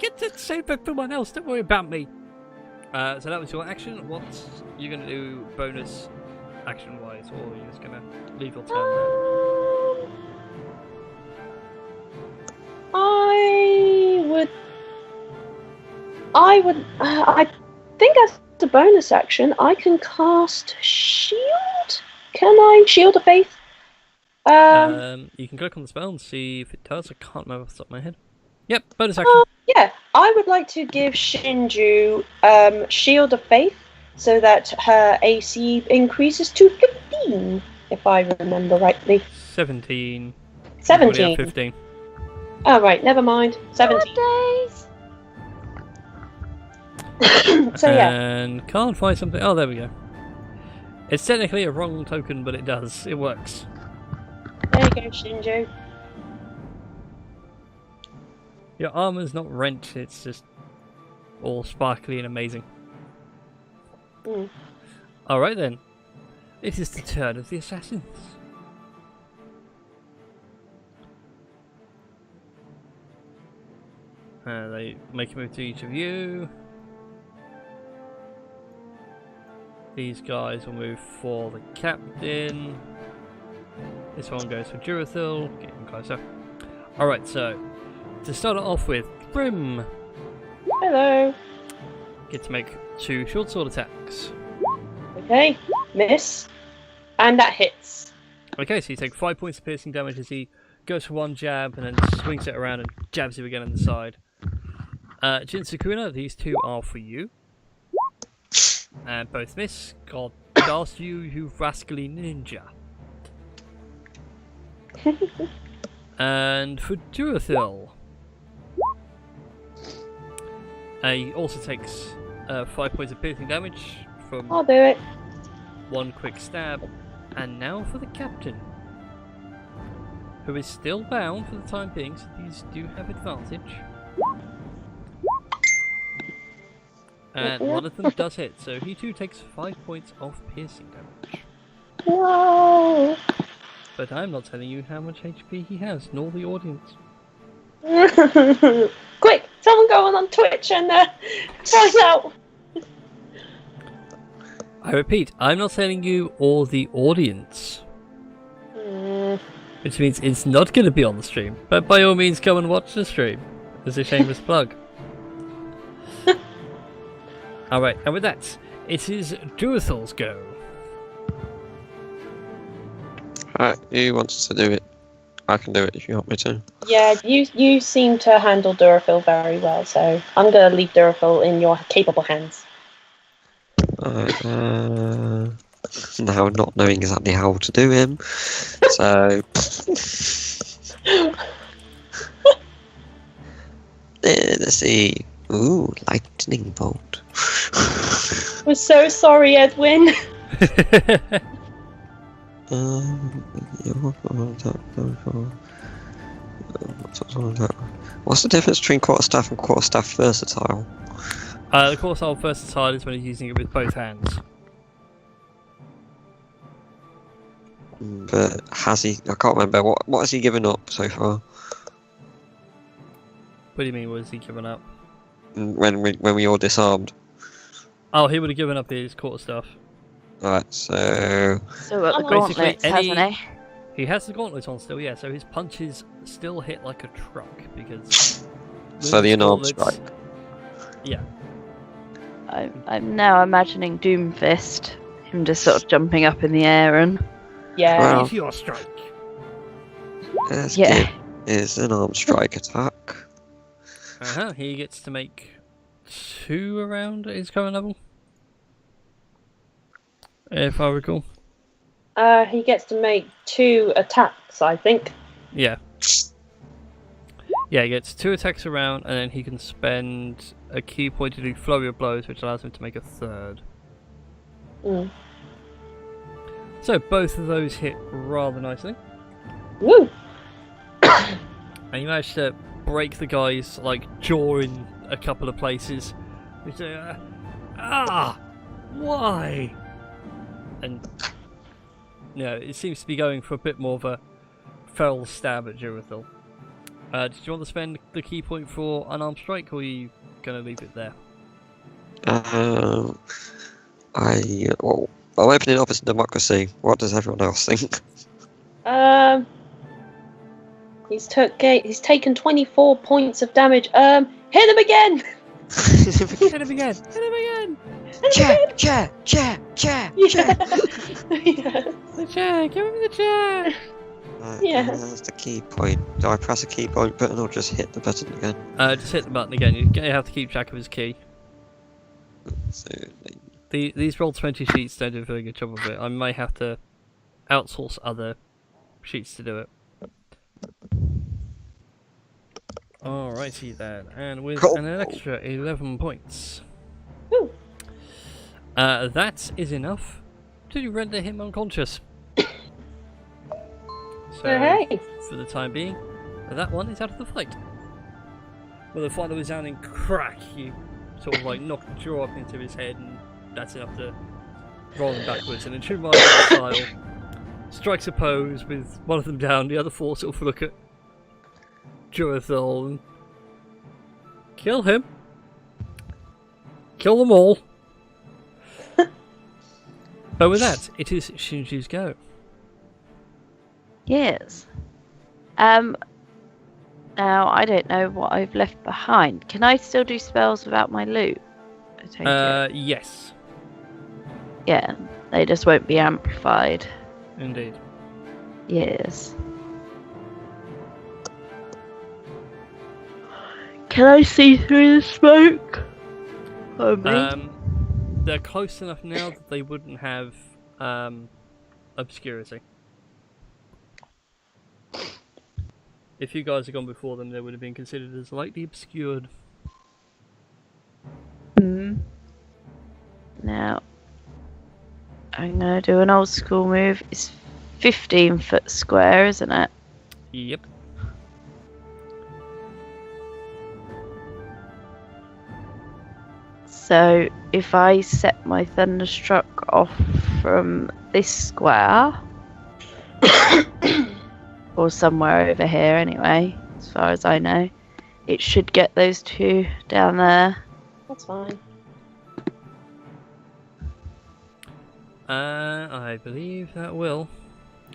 get to save everyone else. Don't worry about me. So that was your action. What you gonna do bonus action-wise, or are you just gonna leave your turn there? I think as a bonus action, I can cast Shield. Can I? Shield of Faith? You can click on the spell and see if it does. I can't remember off the top of my head. Yep, bonus action. Yeah, I would like to give SteamedChu Shield of Faith so that her AC increases to 15, if I remember rightly. 17. 17. 15. Oh, right, never mind. 17. Days. So, yeah. And can't find something. Oh, there we go. It's technically a wrong token, but it does. It works. There you go, SteamedChu. Your armor's not rent, it's just all sparkly and amazing. Mm. Alright then. It is the turn of the assassins. They make a move to each of you. These guys will move for the captain. This one goes for Durathil. Get him closer. Alright, so to start it off with, Brim. Hello. Get to make 2 short sword attacks. Okay, miss. And that hits. Okay, so you take 5 points of piercing damage as he goes for 1 jab and then swings it around and jabs you again on the side. Jin Sakuna, these 2 are for you. And both miss. God blast you, you rascally ninja. And for Durathil, he also takes 5 points of piercing damage from I'll do it. 1 quick stab. And now for the captain, who is still bound for the time being, so these do have advantage. And one of them does hit, so he too takes 5 points of piercing damage. No. But I'm not telling you how much HP he has, nor the audience. Quick, someone go on Twitch and find out. I repeat, I'm not telling you or the audience. Which means it's not going to be on the stream. But by all means, come and watch the stream. As a shameless plug. Alright, and with that, it is Durathil's go. Alright, who wants to do it? I can do it if you want me to. Yeah, you seem to handle Durathil very well, so I'm going to leave Durathil in your capable hands. Now not knowing exactly how to do him, so let's see. Ooh, lightning bolt. We're so sorry, Edwin. What's the difference between quarterstaff and quarterstaff versatile? The quarterstaff versatile is when he's using it with both hands. But has he? I can't remember. What has he given up so far? What do you mean, what has he given up? When we all disarmed. Oh, he would have given up his quarterstaff. Alright, so Got the gauntlets, hasn't he? He has the gauntlets on still, yeah, so his punches still hit like a truck, because... So the unarmed strike. Yeah. I'm now imagining Doomfist, him just sort of jumping up in the air and... Yeah. Well, If your strike. let's give his unarmed strike attack. He gets to make 2 around at his current level. If I recall. He gets to make 2 attacks, I think. Yeah. Yeah, he gets 2 attacks around, and then he can spend a key point to do flurry of blows, which allows him to make a 3rd. Mm. So both of those hit rather nicely. Woo! And you manage to break the guy's jaw in a couple of places. You say, why? And it seems to be going for a bit more of a feral stab at Durathil. Did you want to spend the key point for unarmed strike, or are you going to leave it there? Well, I'm opening office in democracy. What does everyone else think? He's taken 24 points of damage. Hit him again! Hit him again! Hit him again! Chair! Yeah. The chair! Give him the chair! Yes. That's the key point. Do I press a key point button or just hit the button again? Just hit the button again. You have to keep track of his key. So, These Roll20 sheets don't do a very good job of it. I may have to outsource other sheets to do it. Alrighty then, and with an extra 11 points. Woo. That is enough to render him unconscious. So, Hey. for the time being, that one is out of the fight. With a final resounding crack, you sort of like knock the jaw up into his head, and that's enough to roll him backwards. And in true Mario style, strikes a pose with one of them down, the other four sort of look at Jurathol and kill him. Kill them all. But with that, it is SteamedChu's go. Yes. Now I don't know what I've left behind. Can I still do spells without my loot? I take it. Yes. Yeah, they just won't be amplified. Indeed. Yes. Can I see through the smoke? Oh, me? They're close enough now that they wouldn't have obscurity. If you guys had gone before them, they would have been considered as lightly obscured. Now, I'm going to do an old school move. It's 15-foot square, isn't it? Yep. So, if I set my Thunderstruck off from this square, or somewhere over here anyway, as far as I know, it should get those two down there. That's fine. I believe that will.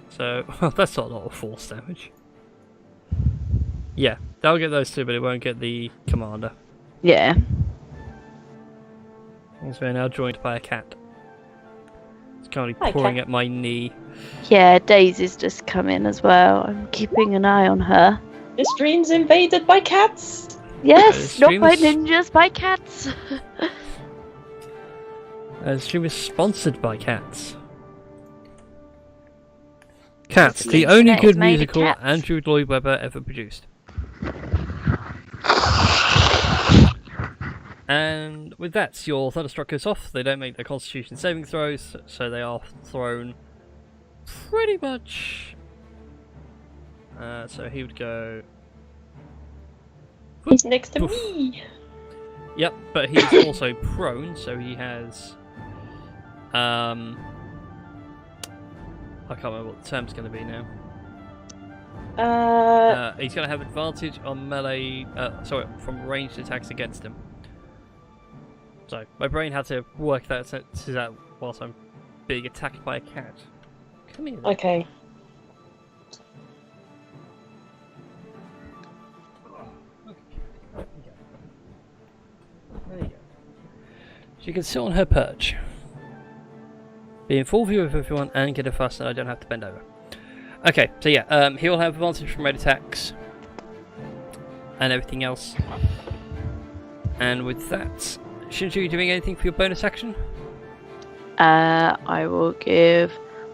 So, that's not a lot of force damage. Yeah, that'll get those two, but it won't get the commander. Yeah. So we're now joined by a cat. It's currently Hi, pawing cat. at my knee. Yeah, Daisy's just come in as well. I'm keeping an eye on her. This stream's invaded by cats. Yes, not stream by is- ninjas, by cats. The stream is sponsored by Cats. Cats, The the only internet is good made of musical cats. Andrew Lloyd Webber ever produced. And with that, your Thunderstruck goes off. They don't make their Constitution saving throws, so they are thrown pretty much. So he would go. He's next to Poof. me. Yep, but he's also prone, so he has. I can't remember what the term's going to be now. He's going to have advantage on melee. From ranged attacks against him. So my brain had to work that out whilst I'm being attacked by a cat. Come here. Okay. There you go. She can sit on her perch. Be in full view of everyone and get a fuss, and I don't have to bend over. Okay, so yeah, he'll have advantage from red attacks and everything else. And with that, shouldn't you be doing anything for your bonus action? I will give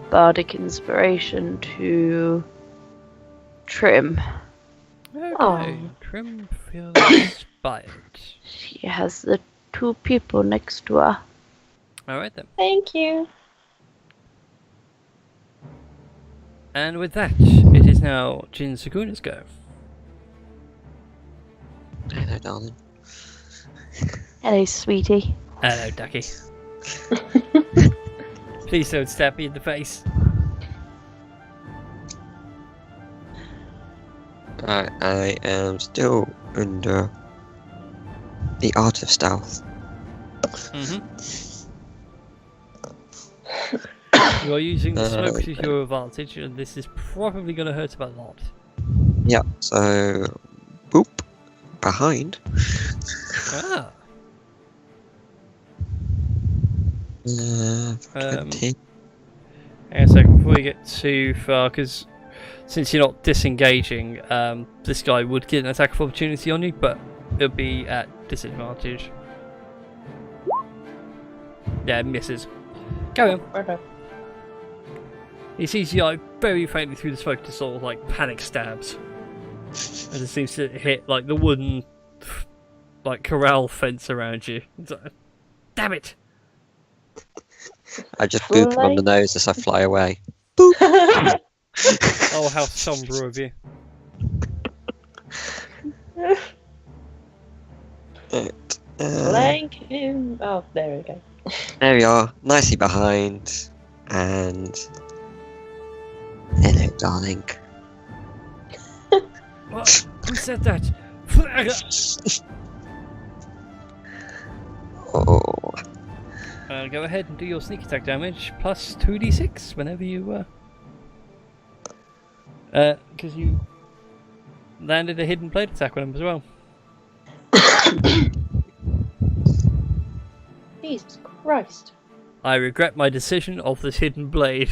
Bardic Inspiration to Trim. Okay, Oh. Trim feels inspired. She has the two people next to her. Alright then. Thank you. And with that, it is now Jin Sakuna's go. Hello, darling. Hello, sweetie. Hello, Ducky. Please don't stab me in the face. I am still under the art of stealth. You are using the smoke to your advantage, and this is probably going to hurt a lot. Yeah, so boop behind. Ah. 20. Hang on a second before you get too far, because since you're not disengaging, this guy would get an attack of opportunity on you, but it'll be at disadvantage. Yeah, it misses. Go on. Okay. He sees you like very faintly through the smoke, just sort of like panic stabs, and it seems to hit like the wooden like corral fence around you. It's like, damn it! I just boop him on the nose as I fly away. Oh, how sombre of you! Flank him. Oh, there we go. There we are, nicely behind, and hello, darling. What? Who said that? Oh, Go ahead and do your sneak attack damage plus 2d6 whenever you because you landed a hidden blade attack on him as well. Jesus Christ. I regret my decision of this hidden blade.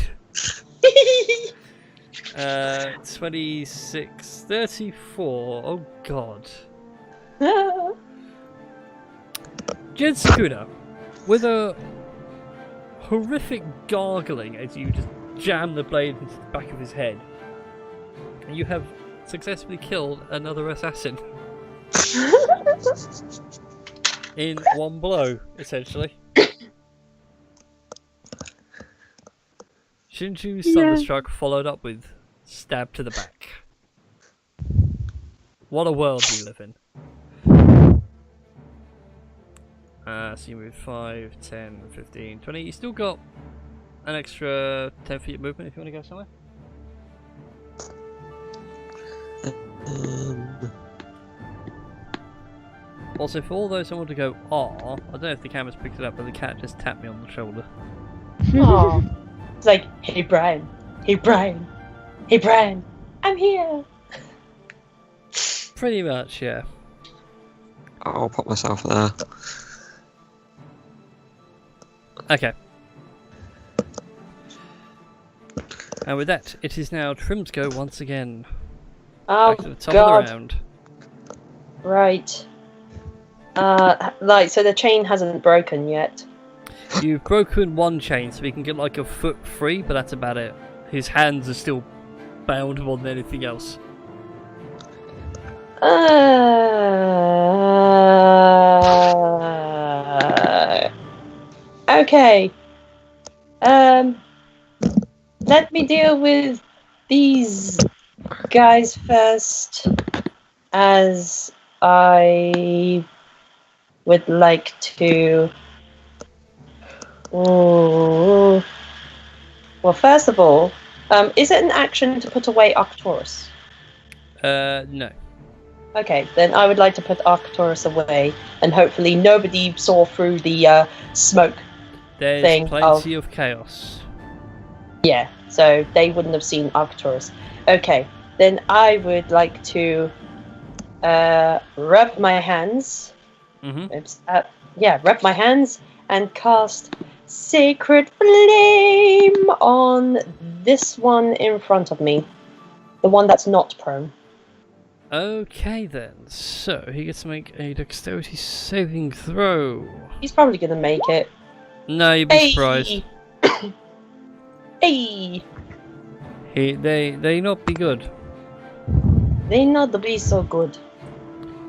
26, 34. Oh god. Jin Sakuna, with a horrific gargling as you just jam the blade into the back of his head, you have successfully killed another assassin. In one blow, essentially. Shinju's Thunderstruck followed up with stab to the back. What a world we live in. So you move 5, 10, 15, 20. You still got an extra 10 feet of movement if you want to go somewhere. Also, for all those who want to go, I don't know if the camera's picked it up, but the cat just tapped me on the shoulder. Aww. It's like, hey Brian, hey Brian, hey Brian, I'm here. Pretty much, yeah. I'll put myself there. Okay. And with that, it is now Trim's go once again. Oh Back to the top God. of the round. Right. So the chain hasn't broken yet. You've broken one chain, so he can get like a foot free, but that's about it. His hands are still bound more than anything else. Okay. Let me deal with these guys first, as I would like to. Ooh. Well, first of all, is it an action to put away Arcturus? No. Okay, then I would like to put Arcturus away, and hopefully nobody saw through the smoke There's thing. plenty of chaos. Yeah, so they wouldn't have seen Arcturus. Okay, then I would like to rub my hands. Mm-hmm. Oops, rub my hands and cast Sacred Flame on this one in front of me. The one that's not prone. Okay then, so he gets to make a dexterity saving throw. He's probably gonna make it. No, you'd be surprised. Hey! They not be good. They not be so good.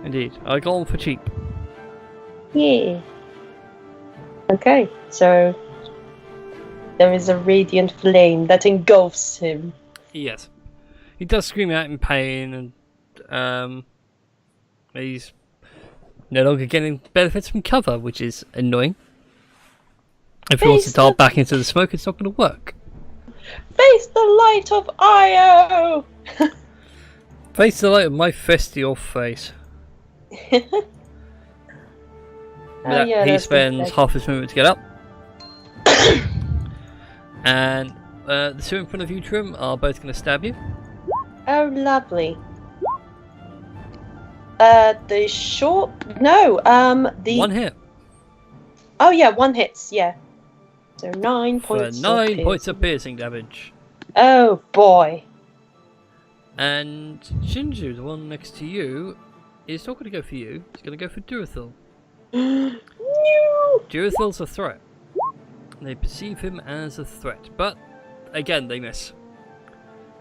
Indeed, I got them for cheap. Yeah. Okay, so there is a radiant flame that engulfs him. Yes, he does scream out in pain, and he's no longer getting benefits from cover, which is annoying. If he wants to dial back into the smoke, it's not going to work. Face the light of Io! Face the light of my fist to your face. With that, yeah, he that's spends good. half his movement to get up. And the two in front of you, Trim, are both going to stab you. Oh, lovely. The short... No, the... One hit. Oh, yeah, one hits, yeah. So 9 For points 9 points of piercing damage. Oh, boy. And Shinju, the one next to you, is not going to go for you. He's going to go for Durathil. No! Durathil's a threat. They perceive him as a threat, but again, they miss.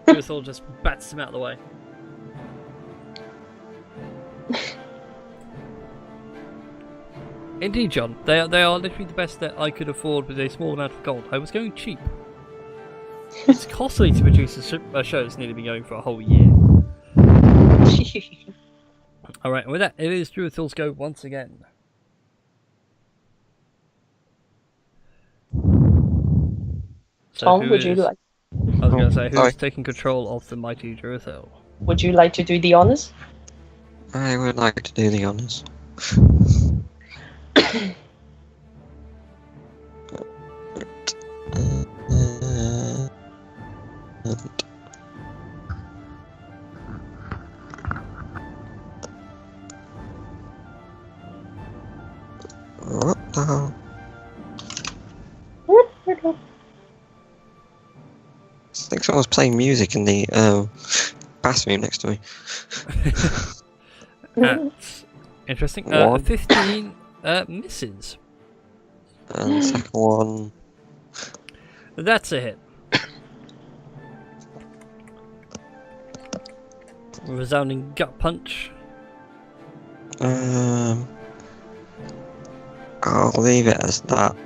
Durathil just bats him out of the way. Indeed, John. They are literally the best that I could afford with a small amount of gold. I was going cheap. It's costly to produce a show that's nearly been going for a whole year. Alright, and with that, it is Durathil's go once again. So Tom, who would you is- like... I was going to say, who's Sorry. taking control of the mighty Durathil? Would you like to do the honors? I would like to do the honours. What the hell? I think someone's playing music in the bathroom next to me. That's interesting. One. 15 misses. And the second one. That's a hit. Resounding gut punch. I'll leave it as that.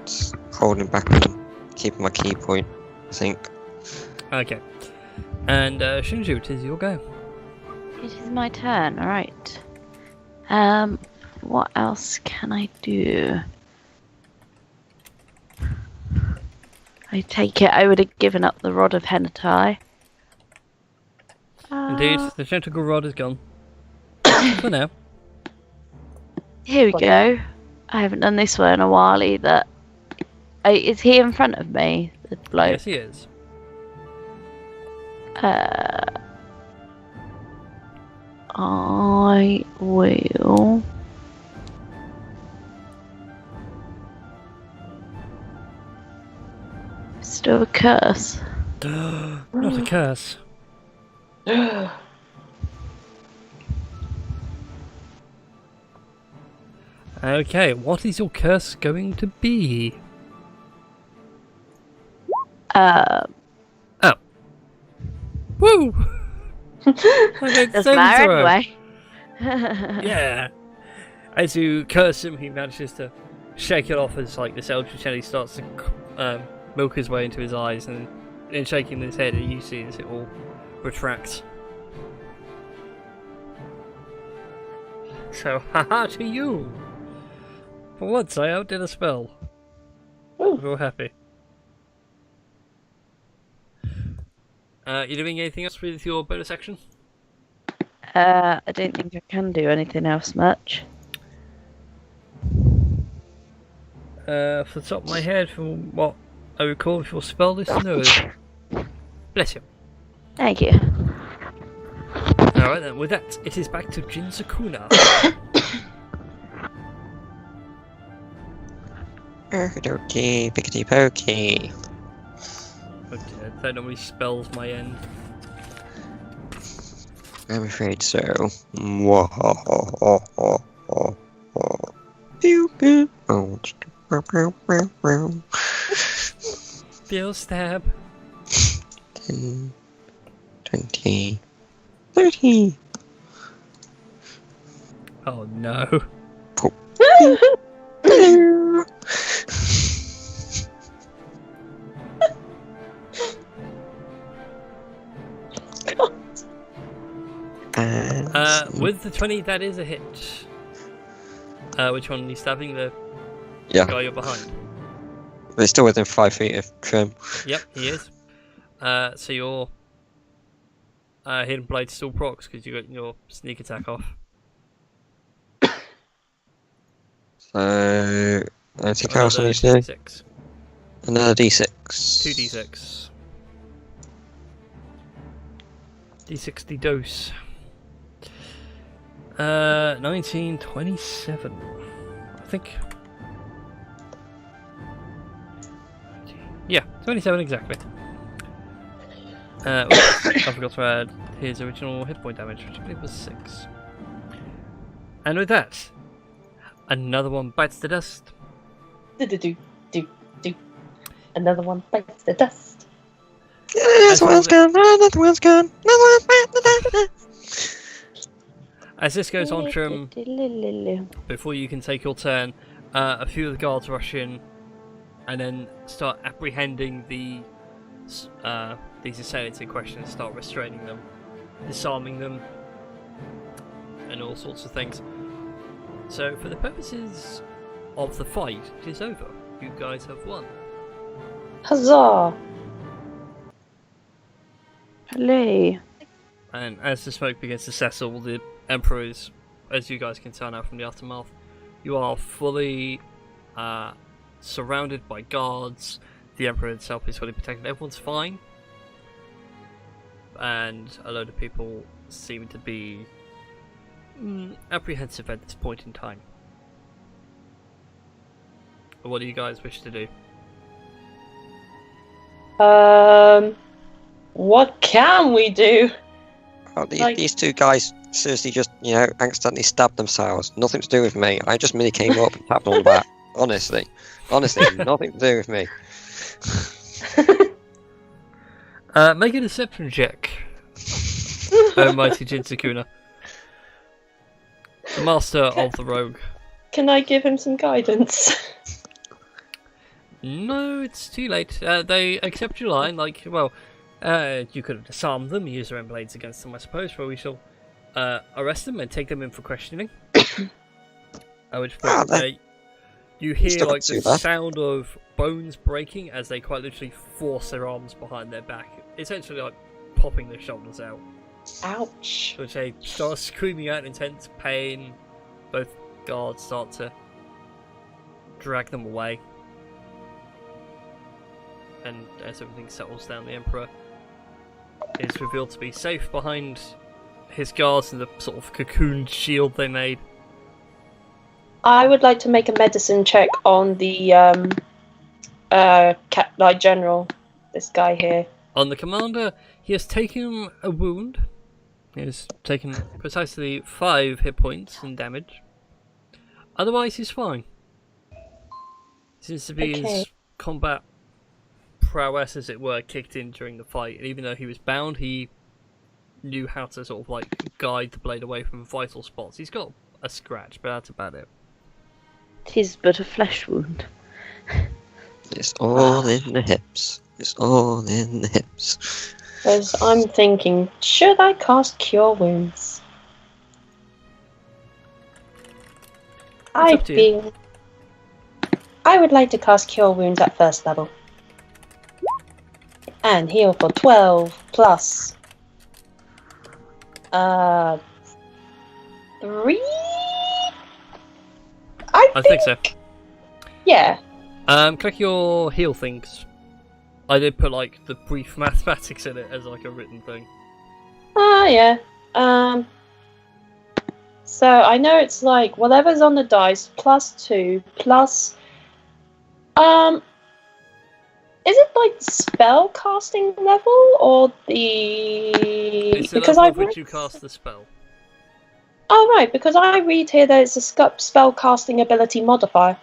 Holding back and keeping my key point, I think. Okay. And Shinju, it is your go. It is my turn, alright. What else can I do? I take it I would have given up the Rod of Henatai. Indeed, the tentacle rod is gone. For now. Here we go. I haven't done this one in a while either. Is he in front of me? The bloke. Yes, he is. I will. Still a curse. Not a curse. Okay, what is your curse going to be? Woo! I made Doesn't saving matter throw. anyway. Yeah. As you curse him, he manages to shake it off as like this eldritch energy starts to milk his way into his eyes, and in shaking his head, you see as it all retracts. So, haha to you! For once, I outdid a spell. Ooh. We're all happy. You doing anything else with your bonus action? I don't think I can do anything else much. Off the top of my head, from what I recall of your spell list, no. Bless you. Thank you. Alright then, with that, it is back to Jin Sakuna. Okie pickety pokey. Okay, that normally spells my end. I'm afraid so. Feel stab. 10, 20, 30. Oh no. With the 20, that is a hit. Which one are you stabbing? The guy you're behind? They're still within 5 feet of Trim. Yep, he is. So you're Hidden Blade still procs because you got your sneak attack off. So anything else I Another need to do? D6. Another D6. 2d6. D60 dose. 1927. I think. Yeah, 27 exactly. Oops, I forgot to add his original hit point damage, which I believe was 6. And with that, another one bites the dust. Do. Another one bites the dust. Another one's gone. Another one's gone. Another one's biting the dust. As this goes on, Trim, before you can take your turn, a few of the guards rush in and then start apprehending these assailants in question and start restraining them, disarming them, and all sorts of things. So, for the purposes of the fight, it is over. You guys have won. Huzzah! Hello. And as the smoke begins to settle, the Emperor is, as you guys can tell now from the aftermath, you are fully surrounded by guards. The Emperor himself is fully protected. Everyone's fine. And a load of people seem to be apprehensive at this point in time. What do you guys wish to do? What can we do? Oh, these two guys seriously just, accidentally stabbed themselves. Nothing to do with me. I just merely came up and tapped them on the back. Honestly, nothing to do with me. Make a deception check. Oh, mighty Jinsukuna. The master of the rogue. Can I give him some guidance? No, it's too late. They accept your line, you could have disarmed them, use their own blades against them, I suppose, but we shall arrest them and take them in for questioning. At which point, you hear the sound of bones breaking as they quite literally force their arms behind their back, essentially popping their shoulders out. Ouch. Which they start screaming out in intense pain. Both guards start to drag them away. And as everything settles down, the Emperor is revealed to be safe behind his guards and the sort of cocooned shield they made. I would like to make a medicine check on the general, this guy here. On the commander, he has taken a wound. He has taken precisely 5 hit points and damage. Otherwise, he's fine. Seems to be his combat prowess, as it were, kicked in during the fight. And even though he was bound, he knew how to sort of guide the blade away from vital spots. He's got a scratch, but that's about it. Tis but a flesh wound. It's all in the hips. It's all in the hips. Because I'm thinking, should I cast Cure Wounds? I would like to cast Cure Wounds at first level. And heal for 12 plus 3? I think so. Yeah. Click your heal things. I did put the brief mathematics in it as a written thing. Yeah. So I know it's whatever's on the dice plus 2 plus is it spell casting level or the It's the level at which you cast the spell. Oh right, because I read here that it's a spell casting ability modifier.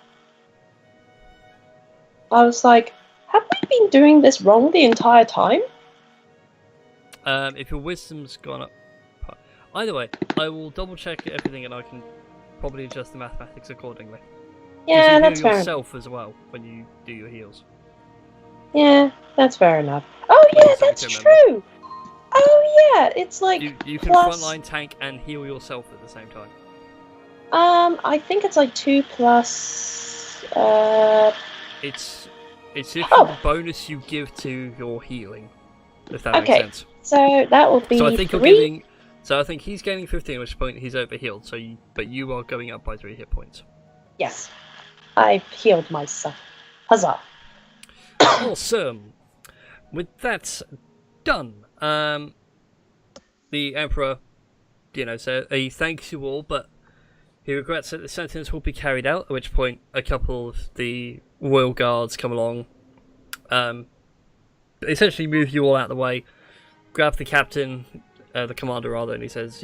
I was like, have we been doing this wrong the entire time? If your wisdom's gone up... Either way, I will double check everything and I can probably adjust the mathematics accordingly. Yeah, that's fair. You fair. yourself as well when you do your heals. Yeah, that's fair enough. Oh yeah, that's true! Oh yeah, it's You can plus... frontline tank and heal yourself at the same time. I think it's 2 plus... It's the bonus you give to your healing, if that makes sense. So that will be So I think 3. you're giving. So I think he's gaining 15, at which point he's overhealed. So, but you are going up by 3 hit points. Yes. I've healed myself. Huzzah. Awesome. With that done, the Emperor, so he thanks you all, but he regrets that the sentence will be carried out. At which point, a couple of the royal guards come along, essentially move you all out of the way, grab the captain, the commander rather, and he says,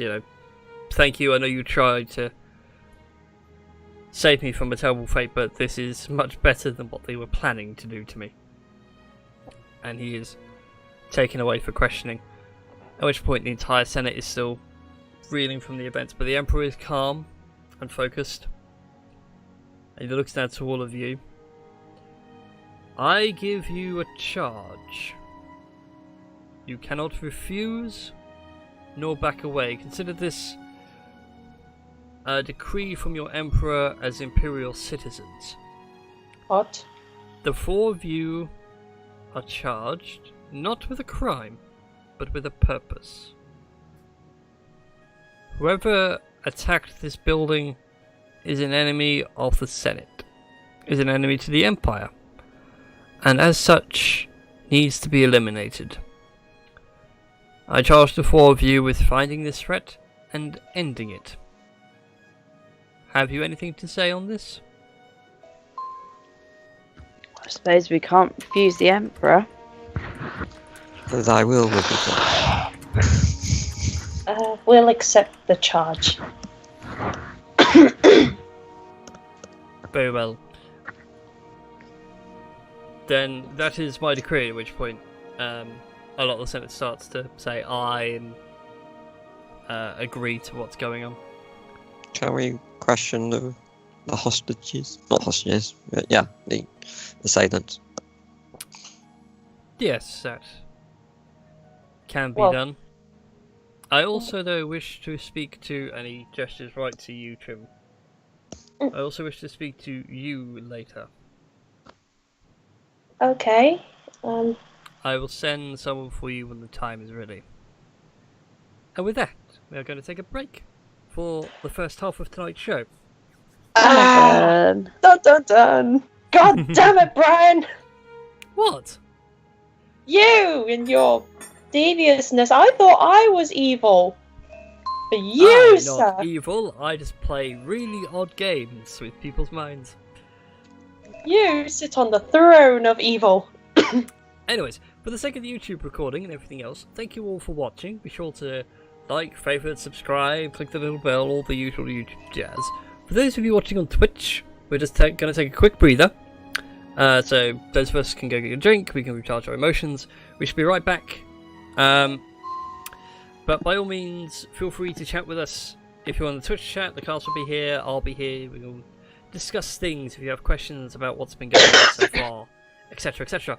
thank you. I know you tried to save me from a terrible fate, but this is much better than what they were planning to do to me. And he is taken away for questioning. At which point the entire Senate is still reeling from the events, but the Emperor is calm and focused. And he looks down to all of you. I give you a charge. You cannot refuse nor back away. Consider this a decree from your Emperor as Imperial citizens. What? The 4 of you are charged not with a crime, but with a purpose. Whoever attacked this building is an enemy of the Senate, is an enemy to the Empire, and as such needs to be eliminated. I charge the 4 of you with finding this threat and ending it. Have you anything to say on this? I suppose we can't refuse the Emperor. Thy will be done. We'll accept the charge. Very well. Then that is my decree, at which point a lot of the Senate starts to say aye and agree to what's going on. Shall we question the hostages? Not hostages, but yeah, the assailants. Yes, that can be Well- done. I also, though, wish to speak to, and he gestures right to you, Trim. I also wish to speak to you later. Okay. I will send someone for you when the time is ready. And with that, we are going to take a break for the first half of tonight's show. Dun dun dun! God damn it, Brian! What? You and your deviousness. I thought I was evil. But you, I'm sir. not evil, I just play really odd games with people's minds. You sit on the throne of evil. Anyways, for the sake of the YouTube recording and everything else, thank you all for watching. Be sure to like, favourite, subscribe, click the little bell, all the usual YouTube jazz. For those of you watching on Twitch, we're just going to take a quick breather. So those of us can go get a drink, we can recharge our emotions. We should be right back. But by all means, feel free to chat with us. If you're on the Twitch chat, the cast will be here, I'll be here. We will discuss things if you have questions about what's been going on so far, etc, etc.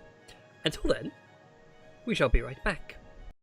Until then, we shall be right back.